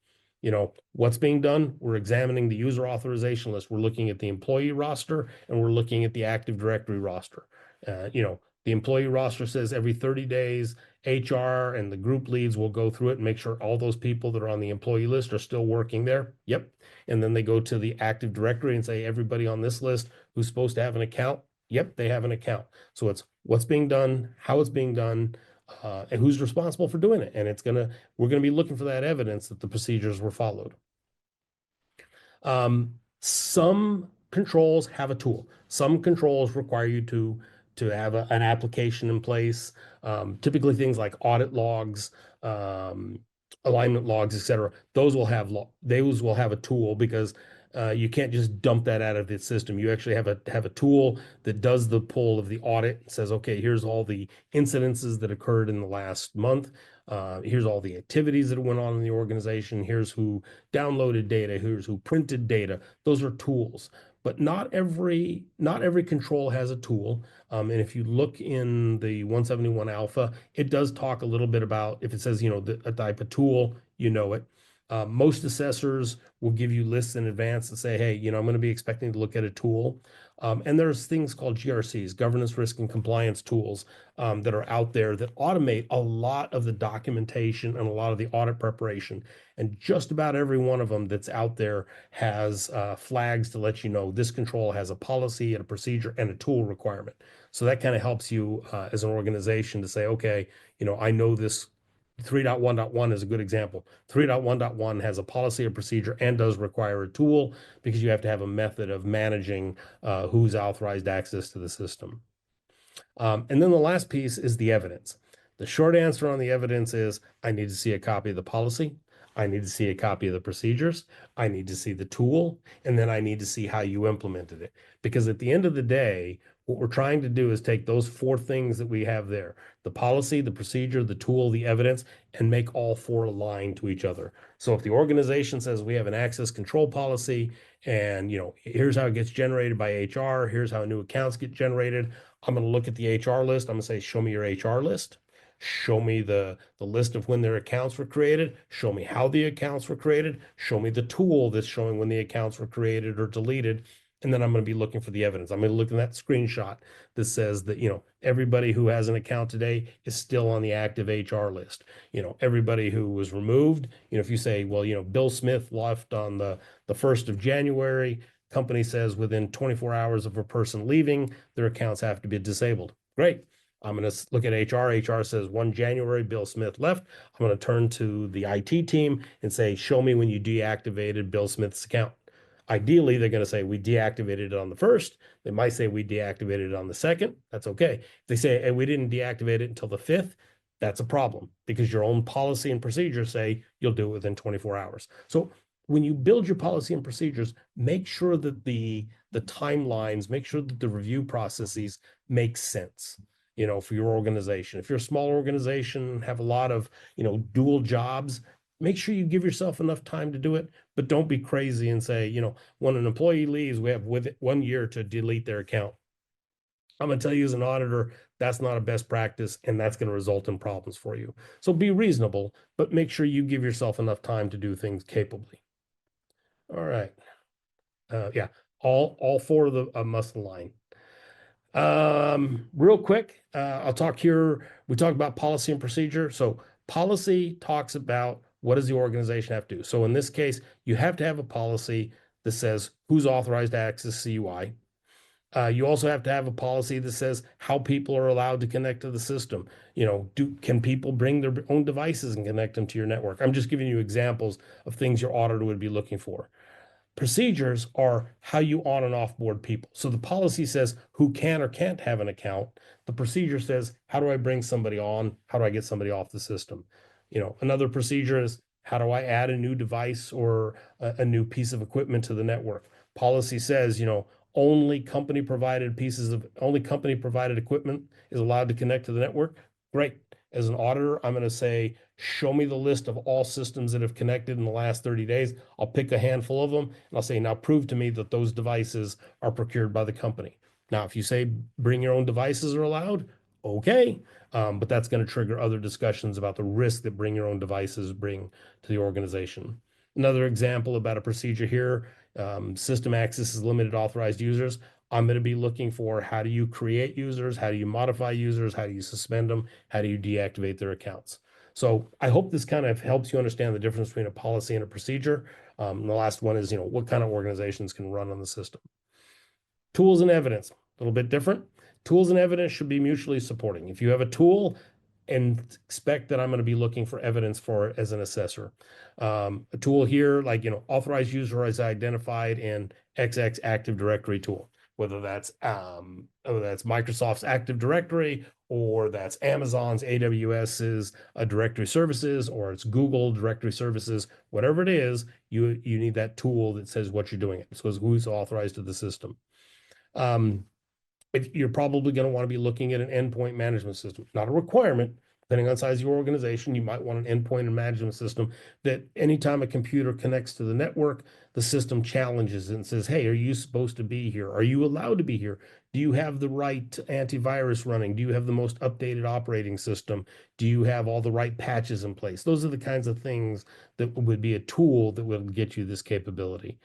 What's being done? We're examining the user authorization list. We're looking at the employee roster, and we're looking at the Active Directory roster. The employee roster says every 30 days, HR and the group leads will go through it and make sure all those people that are on the employee list are still working there. Yep. And then they go to the Active Directory and say, everybody on this list who's supposed to have an account, yep, they have an account. So it's what's being done, how it's being done, and who's responsible for doing it. And we're gonna be looking for that evidence that the procedures were followed. Some controls have a tool. Some controls require you to have an application in place. Typically things like audit logs, alignment logs, etc. Those will have a tool, because you can't just dump that out of the system. You actually have a tool that does the pull of the audit and says, okay, here's all the incidences that occurred in the last month. Here's all the activities that went on in the organization. Here's who downloaded data. Here's who printed data. Those are tools, but not every control has a tool. And if you look in the 171 alpha, it does talk a little bit about, if it says, a type of tool, it. Most assessors will give you lists in advance and say, hey, I'm going to be expecting to look at a tool. And there's things called GRCs, governance, risk, and compliance tools, that are out there that automate a lot of the documentation and a lot of the audit preparation. And just about every one of them that's out there has flags to let you know this control has a policy and a procedure and a tool requirement. So that kind of helps you as an organization to say, okay, I know this. 3.1.1 is a good example. 3.1.1 has a policy or procedure and does require a tool, because you have to have a method of managing who's authorized access to the system. And then the last piece is the evidence. The short answer on the evidence is, I need to see a copy of the policy. I need to see a copy of the procedures. I need to see the tool, and then I need to see how you implemented it. Because at the end of the day, what we're trying to do is take those 4 things that we have there, the policy, the procedure, the tool, the evidence, and make all 4 align to each other. So if the organization says we have an access control policy, and here's how it gets generated by HR, here's how new accounts get generated, I'm going to look at the HR list. I'm going to say, show me your HR list. Show me the list of when their accounts were created. Show me how the accounts were created. Show me the tool that's showing when the accounts were created or deleted. And then I'm going to be looking for the evidence. I'm going to look at that screenshot that says that, everybody who has an account today is still on the active HR list. Everybody who was removed, if you say, well, Bill Smith left on the 1st of January, company says within 24 hours of a person leaving, their accounts have to be disabled. Great. I'm going to look at HR. HR says 1 January, Bill Smith left. I'm going to turn to the IT team and say, show me when you deactivated Bill Smith's account. Ideally, they're going to say we deactivated it on the 1st. They might say we deactivated it on the 2nd. That's okay. If they say, hey, we didn't deactivate it until the 5th, that's a problem, because your own policy and procedures say you'll do it within 24 hours. So when you build your policy and procedures, make sure that the timelines, make sure that the review processes make sense, for your organization. If you're a small organization, have a lot of, dual jobs, make sure you give yourself enough time to do it, but don't be crazy and say, when an employee leaves, we have with it 1 year to delete their account. I'm going to tell you as an auditor, that's not a best practice, and that's going to result in problems for you. So be reasonable, but make sure you give yourself enough time to do things capably. All right. Yeah, all 4 of the must align. Real quick, I'll talk here. We talk about policy and procedure. So policy talks about what does the organization have to do. So in this case, you have to have a policy that says who's authorized to access CUI. You also have to have a policy that says how people are allowed to connect to the system. Can people bring their own devices and connect them to your network? I'm just giving you examples of things your auditor would be looking for. Procedures are how you on and offboard people. So the policy says who can or can't have an account. The procedure says, how do I bring somebody on? How do I get somebody off the system? Another procedure is, how do I add a new device or a new piece of equipment to the network? Policy says, only company provided equipment is allowed to connect to the network. Great. As an auditor, I'm going to say, show me the list of all systems that have connected in the last 30 days. I'll pick a handful of them and I'll say, now prove to me that those devices are procured by the company. Now, if you say bring your own devices are allowed, okay. But that's going to trigger other discussions about the risk that bring your own devices bring to the organization. Another example about a procedure here, system access is limited to authorized users. I'm going to be looking for, how do you create users? How do you modify users? How do you suspend them? How do you deactivate their accounts? So I hope this kind of helps you understand the difference between a policy and a procedure. And the last one is, what kind of organizations can run on the system. Tools and evidence, a little bit different. Tools and evidence should be mutually supporting. If you have a tool, and expect that I'm going to be looking for evidence for it as an assessor. A tool here, like, authorized user is identified in XX Active Directory tool, whether that's Microsoft's Active Directory, or that's Amazon's AWS's directory services, or it's Google directory services, whatever it is, you need that tool that says what you're doing. It says who's authorized to the system. If you're probably going to want to be looking at an endpoint management system, not a requirement. Depending on the size of your organization, you might want an endpoint and management system that anytime a computer connects to the network, the system challenges and says, hey, are you supposed to be here? Are you allowed to be here? Do you have the right antivirus running? Do you have the most updated operating system? Do you have all the right patches in place? Those are the kinds of things that would be a tool that will get you this capability.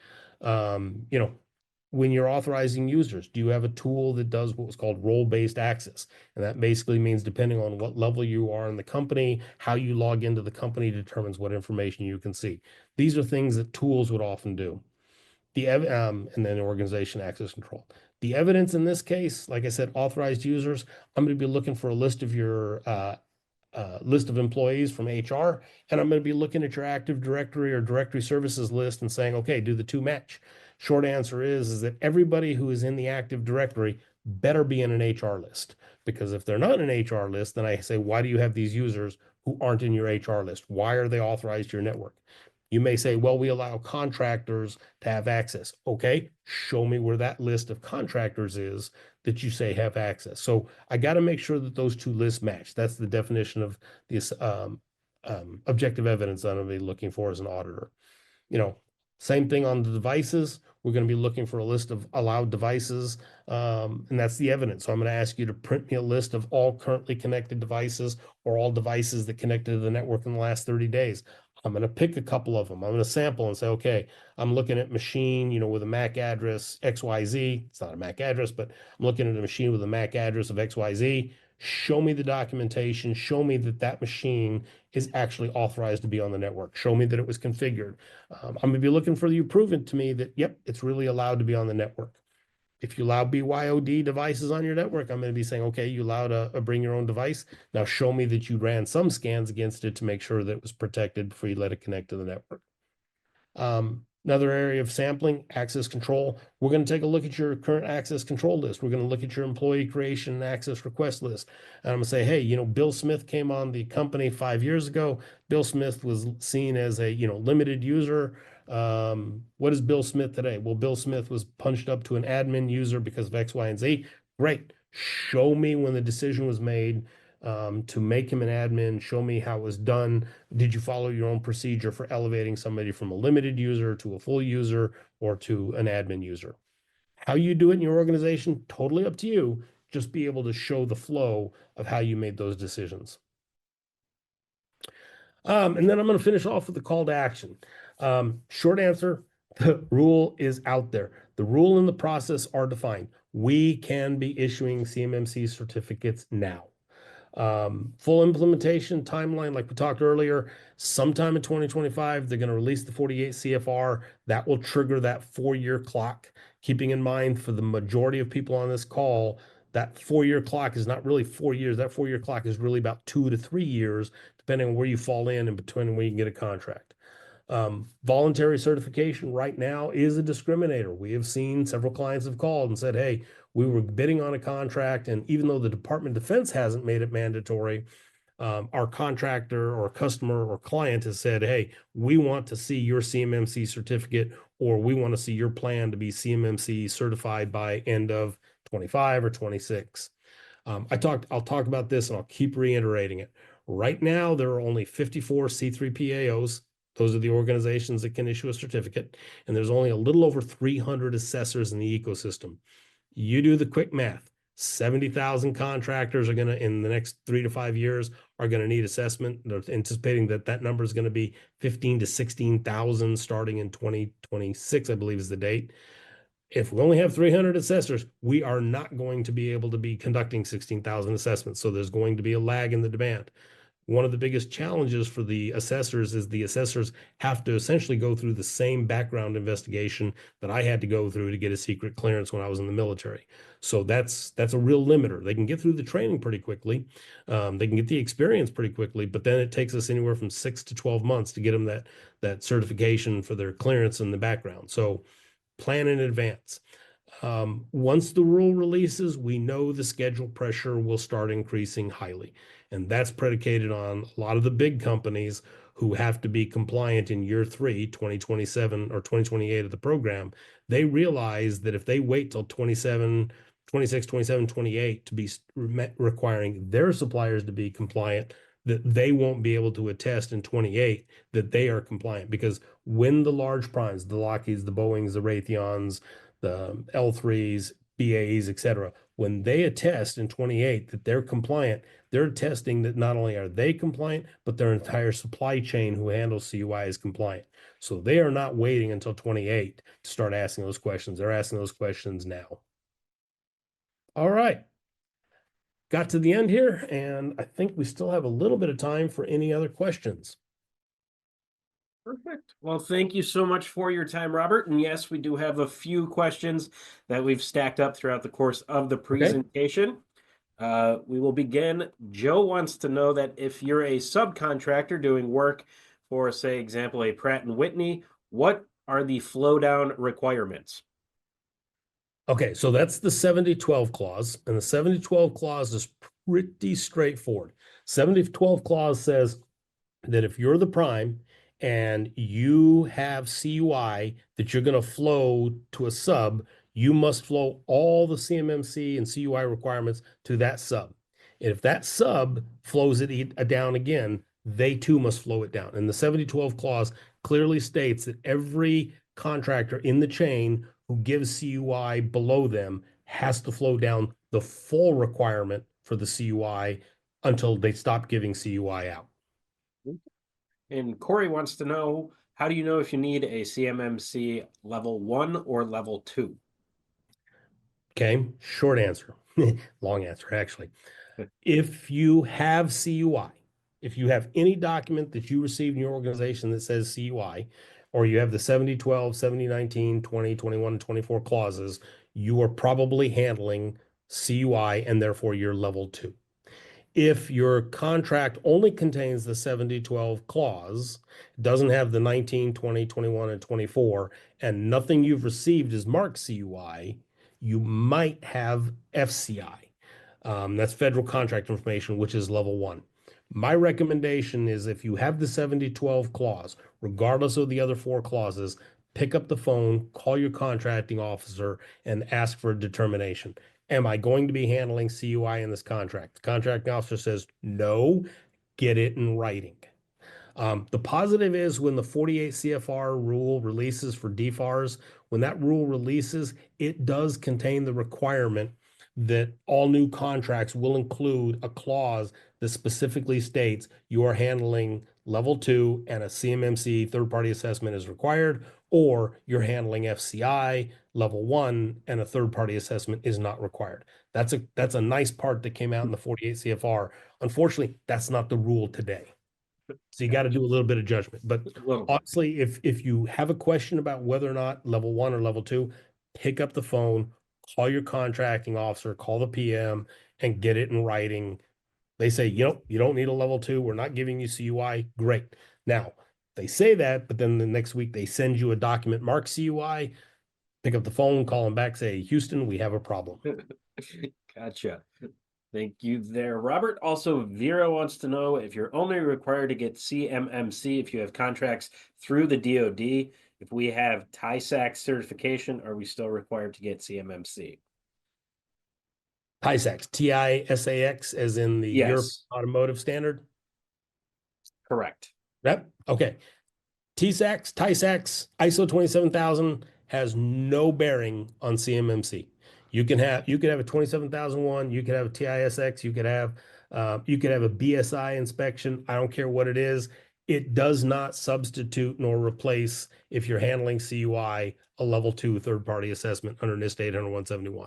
When you're authorizing users, do you have a tool that does what was called role-based access? And that basically means, depending on what level you are in the company, how you log into the company determines what information you can see. These are things that tools would often do. And then organization access control. The evidence in this case, like I said, authorized users, I'm going to be looking for a list of your list of employees from HR, and I'm going to be looking at your Active Directory or directory services list and saying, okay, do the two match? Short answer is that everybody who is in the Active Directory better be in an HR list, because if they're not in an HR list, then I say, why do you have these users who aren't in your HR list? Why are they authorized to your network? You may say, well, we allow contractors to have access. Okay, show me where that list of contractors is that you say have access. So I got to make sure that those two lists match. That's the definition of this objective evidence that I'm going to be looking for as an auditor. Same thing on the devices. We're going to be looking for a list of allowed devices, and that's the evidence. So I'm going to ask you to print me a list of all currently connected devices, or all devices that connected to the network in the last 30 days. I'm going to pick a couple of them. I'm going to sample and say, okay, I'm looking at machine, with a MAC address XYZ. It's not a MAC address, but I'm looking at a machine with a MAC address of XYZ. Show me the documentation. Show me that that machine is actually authorized to be on the network. Show me that it was configured. I'm going to be looking for you prove it to me that, yep, it's really allowed to be on the network. If you allow BYOD devices on your network, I'm going to be saying, okay, you allowed a bring your own device. Now show me that you ran some scans against it to make sure that it was protected before you let it connect to the network. Another area of sampling, access control. We're going to take a look at your current access control list. We're going to look at your employee creation and access request list. And I'm going to say, hey, Bill Smith came on the company 5 years ago. Bill Smith was seen as a, limited user. What is Bill Smith today? Well, Bill Smith was punched up to an admin user because of X, Y, and Z. Great. Show me when the decision was made to make him an admin. Show me how it was done. Did you follow your own procedure for elevating somebody from a limited user to a full user or to an admin user? How you do it in your organization, totally up to you. Just be able to show the flow of how you made those decisions. And then I'm going to finish off with the call to action. Short answer, the rule is out there. The rule and the process are defined. We can be issuing CMMC certificates now. Full implementation timeline, like we talked earlier, sometime in 2025, they're going to release the 48 CFR. That will trigger that 4-year clock. Keeping in mind, for the majority of people on this call, that 4-year clock is not really 4 years. That 4-year clock is really about 2 to 3 years, depending on where you fall in and between where you can get a contract. Voluntary certification right now is a discriminator. We have seen several clients have called and said, hey, we were bidding on a contract, and even though the Department of Defense hasn't made it mandatory, our contractor or customer or client has said, hey, we want to see your CMMC certificate, or we want to see your plan to be CMMC certified by end of 25 or 26. I'll talk about this and I'll keep reiterating it. Right now, there are only 54 C3PAOs. Those are the organizations that can issue a certificate. And there's only a little over 300 assessors in the ecosystem. You do the quick math. 70,000 contractors are going to, in the next 3 to 5 years, are going to need assessment. They're anticipating that number is going to be 15 to 16,000 starting in 2026, I believe is the date. If we only have 300 assessors, we are not going to be able to be conducting 16,000 assessments. So there's going to be a lag in the demand. One of the biggest challenges for the assessors is the assessors have to essentially go through the same background investigation that I had to go through to get a secret clearance when I was in the military. So that's a real limiter. They can get through the training pretty quickly. They can get the experience pretty quickly, but then it takes us anywhere from 6 to 12 months to get them that certification for their clearance in the background. So plan in advance. Once the rule releases, we know the schedule pressure will start increasing highly. And that's predicated on a lot of the big companies who have to be compliant in year 3, 2027 or 2028 of the program. They realize that if they wait till 27, 26, 27, 28 to be requiring their suppliers to be compliant, that they won't be able to attest in 28 that they are compliant, because when the large primes, the Lockheeds, the Boeings, the Raytheons, the L3s, BAEs, et cetera, when they attest in 28 that they're compliant, they're attesting that not only are they compliant, but their entire supply chain who handles CUI is compliant. So they are not waiting until 28 to start asking those questions. They're asking those questions now. All right. Got to the end here, and I think we still have a little bit of time for any other questions. Perfect. Well, thank you so much for your time, Robert. And yes, we do have a few questions that we've stacked up throughout the course of the presentation. We will begin. Joe wants to know that if you're a subcontractor doing work for, say, example, a Pratt & Whitney, what are the flow down requirements? Okay, so that's the 7012 clause, and the 7012 clause is pretty straightforward. 7012 clause says that if you're the prime and you have CUI that you're going to flow to a sub, you must flow all the CMMC and CUI requirements to that sub. And if that sub flows it down again, they too must flow it down. And the 7012 clause clearly states that every contractor in the chain who gives CUI below them has to flow down the full requirement for the CUI until they stop giving CUI out. And Corey wants to know, how do you know if you need a CMMC level 1 or level 2? Okay, short answer, long answer, actually. If you have CUI, if you have any document that you receive in your organization that says CUI, or you have the 7012, 7019, 20, 21, and 24 clauses, you are probably handling CUI and therefore you're level 2. If your contract only contains the 7012 clause, doesn't have the 19, 20, 21, and 24, and nothing you've received is marked CUI, you might have FCI. That's federal contract information, which is level 1. My recommendation is if you have the 7012 clause, regardless of the other 4 clauses, pick up the phone, call your contracting officer, and ask for a determination. Am I going to be handling CUI in this contract? The contracting officer says no, get it in writing. The positive is when the 48 CFR rule releases for DFARS, when that rule releases, it does contain the requirement that all new contracts will include a clause that specifically states you are handling level 2 and a CMMC third-party assessment is required, or you're handling FCI level 1 and a third-party assessment is not required. That's a nice part that came out in the 48 CFR. Unfortunately, that's not the rule today. So you got to do a little bit of judgment. But honestly, if you have a question about whether or not level 1 or level 2, pick up the phone, call your contracting officer, call the PM, and get it in writing. They say, you don't need a level 2. We're not giving you CUI. Great. Now, They say that, but then the next week they send you a document marked CUI, pick up the phone, call them back, say, Houston, we have a problem. Gotcha. Thank you there, Robert. Also, Vera wants to know if you're only required to get CMMC if you have contracts through the DoD. If we have TISAX certification, are we still required to get CMMC? TISAX, TISAX, as in the Europe Yes, Automotive Standard. correct. Yep. Okay. TISAX, ISO 27000 has no bearing on CMMC. You could have a 27001, you could have a TISX, you could have a BSI inspection. I don't care what it is. It does not substitute nor replace, if you're handling CUI, a level 2 third-party assessment under NIST 800-171.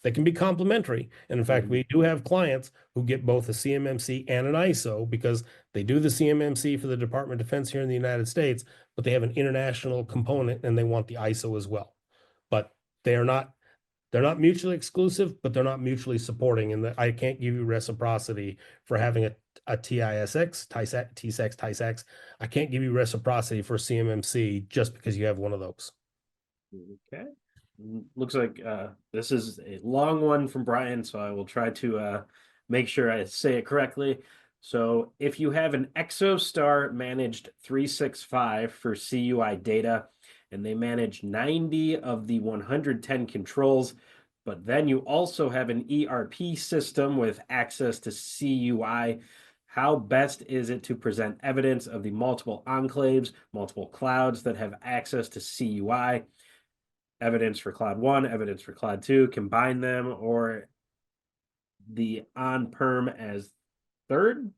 They can be complementary. And in fact, we do have clients who get both a CMMC and an ISO because they do the CMMC for the Department of Defense here in the United States, but they have an international component and they want the ISO as well. But they're not mutually exclusive, but they're not mutually supporting. And I can't give you reciprocity for having a TISX, TISAX. I can't give you reciprocity for CMMC just because you have one of those. Okay. Looks like this is a long one from Brian, so I will try to make sure I say it correctly. So if you have an ExoStar managed 365 for CUI data, and they manage 90 of the 110 controls, but then you also have an ERP system with access to CUI, how best is it to present evidence of the multiple enclaves, multiple clouds that have access to CUI? Evidence for cloud 1, evidence for cloud 2, combine them, or the on-perm as third?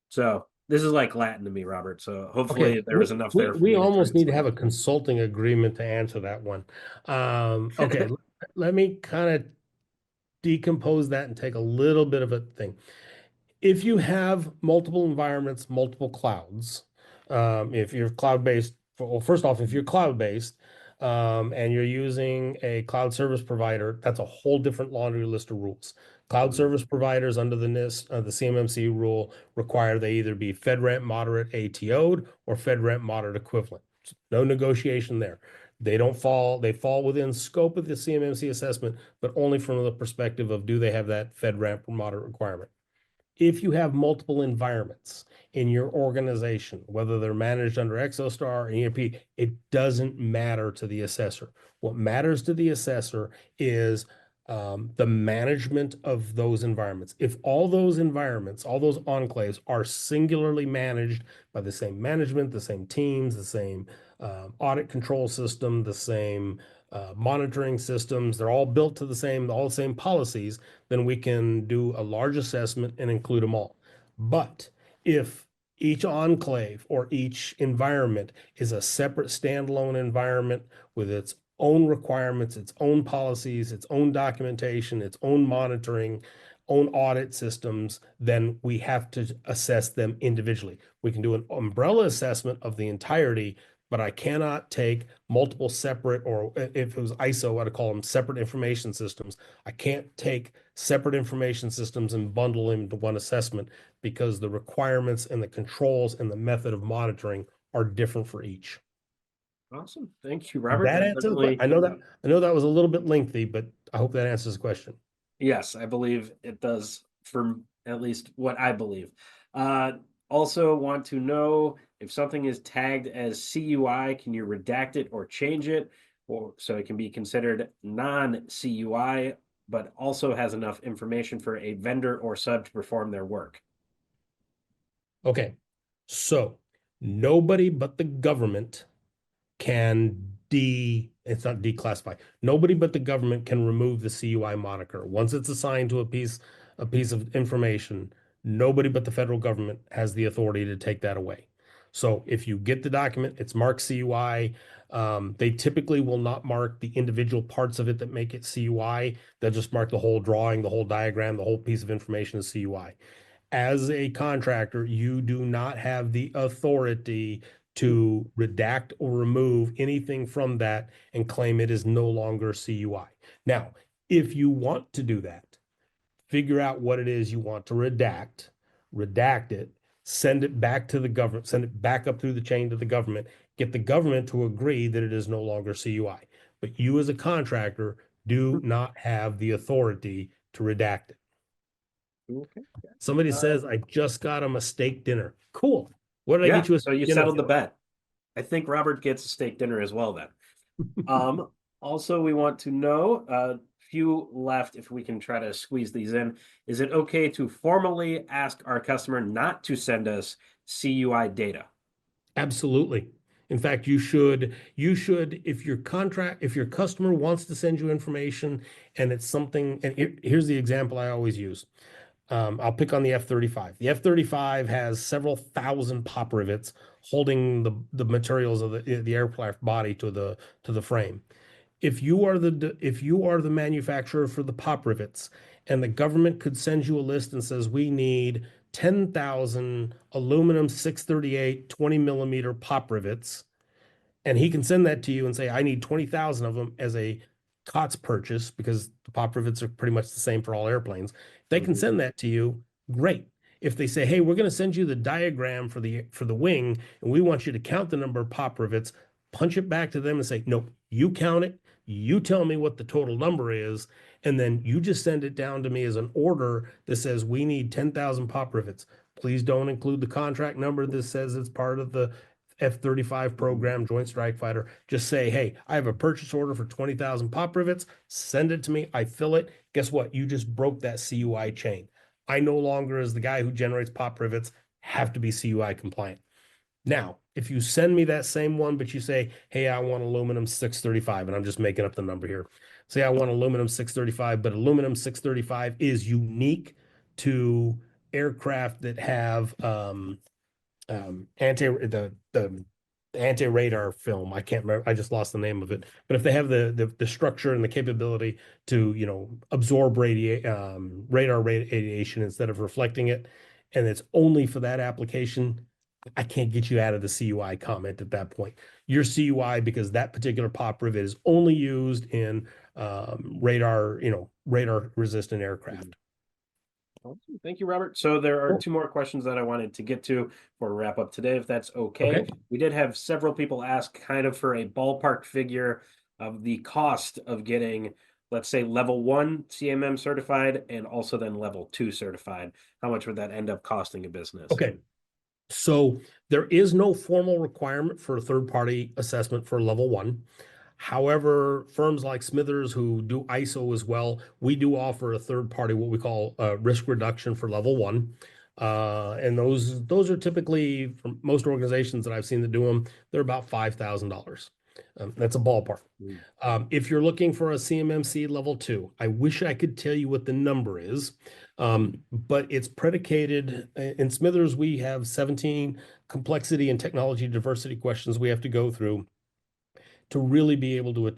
So this is like Latin to me, Robert. So hopefully there was enough there for We me to almost need to have a translate. consulting agreement to answer that one. Okay, let me kind of decompose that and take a little bit of a thing. If you have multiple environments, multiple clouds, if you're cloud-based, well, first off, if you're cloud-based and you're using a cloud service provider, that's a whole different laundry list of rules. Cloud service providers under the NIST, the CMMC rule require they either be FedRAMP moderate ATO'd or FedRAMP moderate equivalent. No negotiation there. They fall within scope of the CMMC assessment, but only from the perspective of do they have that FedRAMP moderate requirement. If you have multiple environments in your organization, whether they're managed under ExoStar or ERP, it doesn't matter to the assessor. What matters to the assessor is the management of those environments. If all those environments, all those enclaves are singularly managed by the same management, the same teams, the same audit control system, the same monitoring systems, they're all built to all the same policies, then we can do a large assessment and include them all. But if each enclave or each environment is a separate standalone environment with its own requirements, its own policies, its own documentation, its own monitoring, own audit systems, then we have to assess them individually. We can do an umbrella assessment of the entirety, but I cannot take multiple separate, or if it was ISO, I'd call them separate information systems. I can't take separate information systems and bundle them into one assessment because the requirements and the controls and the method of monitoring are different for each. Awesome. Thank you, Robert. That answers the question. I know that was a little bit lengthy, but I hope that answers the question. Yes, I believe it does, for at least what I believe. Also want to know if something is tagged as CUI, can you redact it or change it? Or so it can be considered non-CUI, but also has enough information for a vendor or sub to perform their work. Okay, so nobody but the government can it's not declassify. Nobody but the government can remove the CUI moniker. Once it's assigned to a piece of information, nobody but the federal government has the authority to take that away. So if you get the document, it's marked CUI. They typically will not mark the individual parts of it that make it CUI. They'll just mark the whole drawing, the whole diagram, the whole piece of information as CUI. As a contractor, you do not have the authority to redact or remove anything from that and claim it is no longer CUI. Now, if you want to do that, figure out what it is you want to redact it, send it back to the government, send it back up through the chain to the government, get the government to agree that it is no longer CUI. But you as a contractor do not have the authority to redact it. Okay. Somebody says, I just got him a steak dinner. Cool. What did I get you a So you steak dinner settled the for? bet. I think Robert gets a steak dinner as well then. Also, we want to know, few left, if we can try to squeeze these in. Is it okay to formally ask our customer not to send us CUI data? Absolutely. In fact, you should, if your customer wants to send you information and it's something, and here's the example I always use. I'll pick on the F-35. The F-35 has several thousand pop rivets holding the materials of the aircraft body to the frame. If you are the manufacturer for the pop rivets, and the government could send you a list and says we need 10,000 aluminum 638 20 millimeter pop rivets, and he can send that to you and say, I need 20,000 of them as a COTS purchase because the pop rivets are pretty much the same for all airplanes. They can send that to you. Great. If they say, hey, we're going to send you the diagram for the wing, and we want you to count the number of pop rivets, punch it back to them and say, nope, you count it. You tell me what the total number is, and then you just send it down to me as an order that says we need 10,000 pop rivets. Please don't include the contract number that says it's part of the F-35 program, Joint Strike Fighter. Just say, hey, I have a purchase order for 20,000 pop rivets. Send it to me. I fill it. Guess what? You just broke that CUI chain. I no longer, as the guy who generates pop rivets, have to be CUI compliant. Now, if you send me that same one, but you say, hey, I want aluminum 635, and I'm just making up the number here. Say I want aluminum 635, but aluminum 635 is unique to aircraft that have the anti-radar film. I can't remember. I just lost the name of it. But if they have the structure and the capability to absorb radar radiation instead of reflecting it, and it's only for that application, I can't get you out of the CUI comment at that point. Your CUI, because that particular pop rivet is only used in radar resistant aircraft. Awesome. Thank you, Robert. So there are Cool. 2 more questions that I wanted to get to for a wrap up today, if that's okay. Okay. We did have several people ask kind of for a ballpark figure of the cost of getting, let's say, level 1 CMM certified and also then level 2 certified. How much would that end up costing a business? Okay. So there is no formal requirement for a third-party assessment for level 1. However, firms like Smithers who do ISO as well, we do offer a third-party, what we call risk reduction for level 1. And those are typically, from most organizations that I've seen that do them, they're about $5,000. That's a ballpark. If you're looking for a CMMC level 2, I wish I could tell you what the number is, but it's predicated in Smithers. We have 17 complexity and technology diversity questions we have to go through to really be able to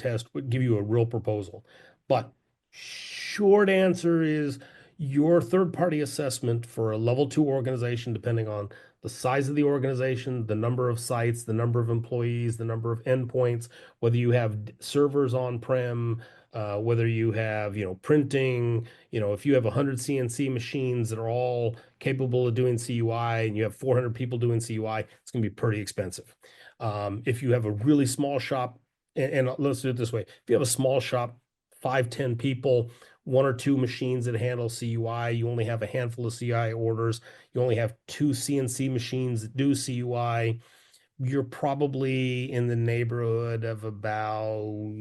give you a real proposal. But short answer is your third-party assessment for a level 2 organization, depending on the size of the organization, the number of sites, the number of employees, the number of endpoints, whether you have servers on-prem, whether you have, printing, if you have 100 CNC machines that are all capable of doing CUI and you have 400 people doing CUI, it's going to be pretty expensive. If you have a really small shop, and let's do it this way. If you have a small shop, 5-10 people, 1 or 2 machines that handle CUI, you only have a handful of CUI orders, you only have 2 CNC machines that do CUI, you're probably in the neighborhood of about,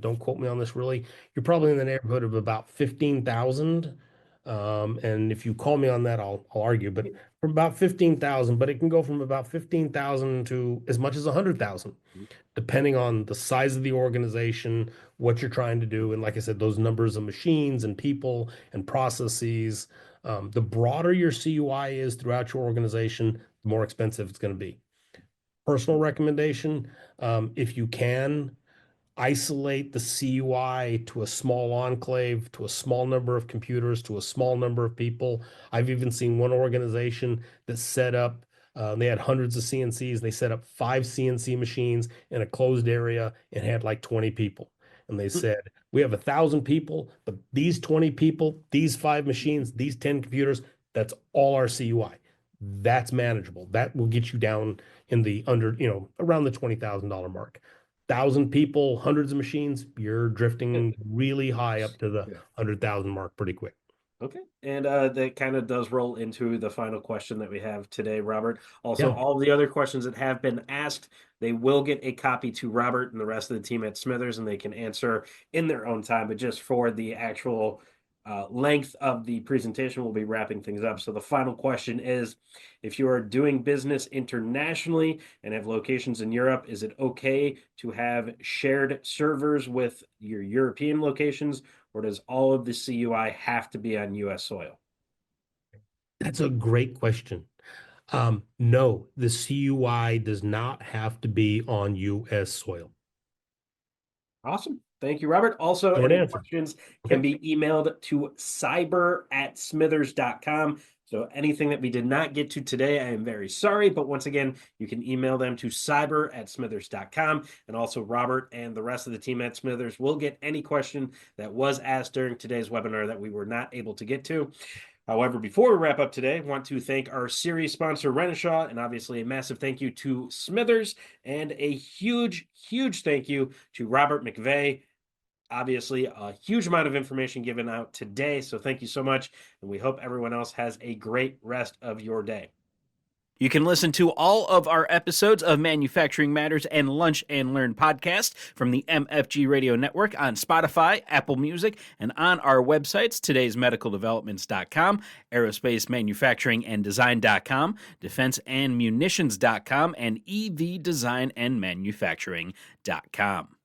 don't quote me on this really, you're probably in the neighborhood of about 15,000. And if you call me on that, I'll argue, but from about 15,000, but it can go from about 15,000 to as much as 100,000, depending on the size of the organization, what you're trying to do. And like I said, those numbers of machines and people and processes, the broader your CUI is throughout your organization, the more expensive it's going to be. Personal recommendation, if you can, isolate the CUI to a small enclave, to a small number of computers, to a small number of people. I've even seen one organization that set up, they had hundreds of CNCs. They set up 5 CNC machines in a closed area and had like 20 people. And they said, we have 1,000 people, but these 20 people, these 5 machines, these 10 computers, that's all our CUI. that's manageable. That will get you down in the under, around the $20,000 mark. 1,000 people, hundreds of machines, you're drifting really high up to the Yeah. 100,000 mark pretty quick. Okay. And that kind of does roll into the final question that we have today, Robert. Also, Yeah. all of the other questions that have been asked, they will get a copy to Robert and the rest of the team at Smithers, and they can answer in their own time. But just for the actual length of the presentation, we'll be wrapping things up. So the final question is, if you are doing business internationally and have locations in Europe, is it okay to have shared servers with your European locations, or does all of the CUI have to be on US soil? That's a great question. No, the CUI does not have to be on US soil. Awesome. Thank you, Robert. Also, Short any answer. questions Okay. can be emailed to cyber@smithers.com. So anything that we did not get to today, I am very sorry. But once again, you can email them to cyber@smithers.com. And also Robert and the rest of the team at Smithers will get any question that was asked during today's webinar that we were not able to get to. However, before we wrap up today, I want to thank our series sponsor, Renishaw, and obviously a massive thank you to Smithers, and a huge, huge thank you to Robert McVeigh. Obviously, a huge amount of information given out today, so thank you so much, and we hope everyone else has a great rest of your day. You can listen to all of our episodes of Manufacturing Matters and Lunch and Learn podcast from the MFG Radio Network on Spotify, Apple Music, and on our websites, todaysmedicaldevelopments.com, aerospacemanufacturinganddesign.com, defenseandmunitions.com, and evdesignandmanufacturing.com.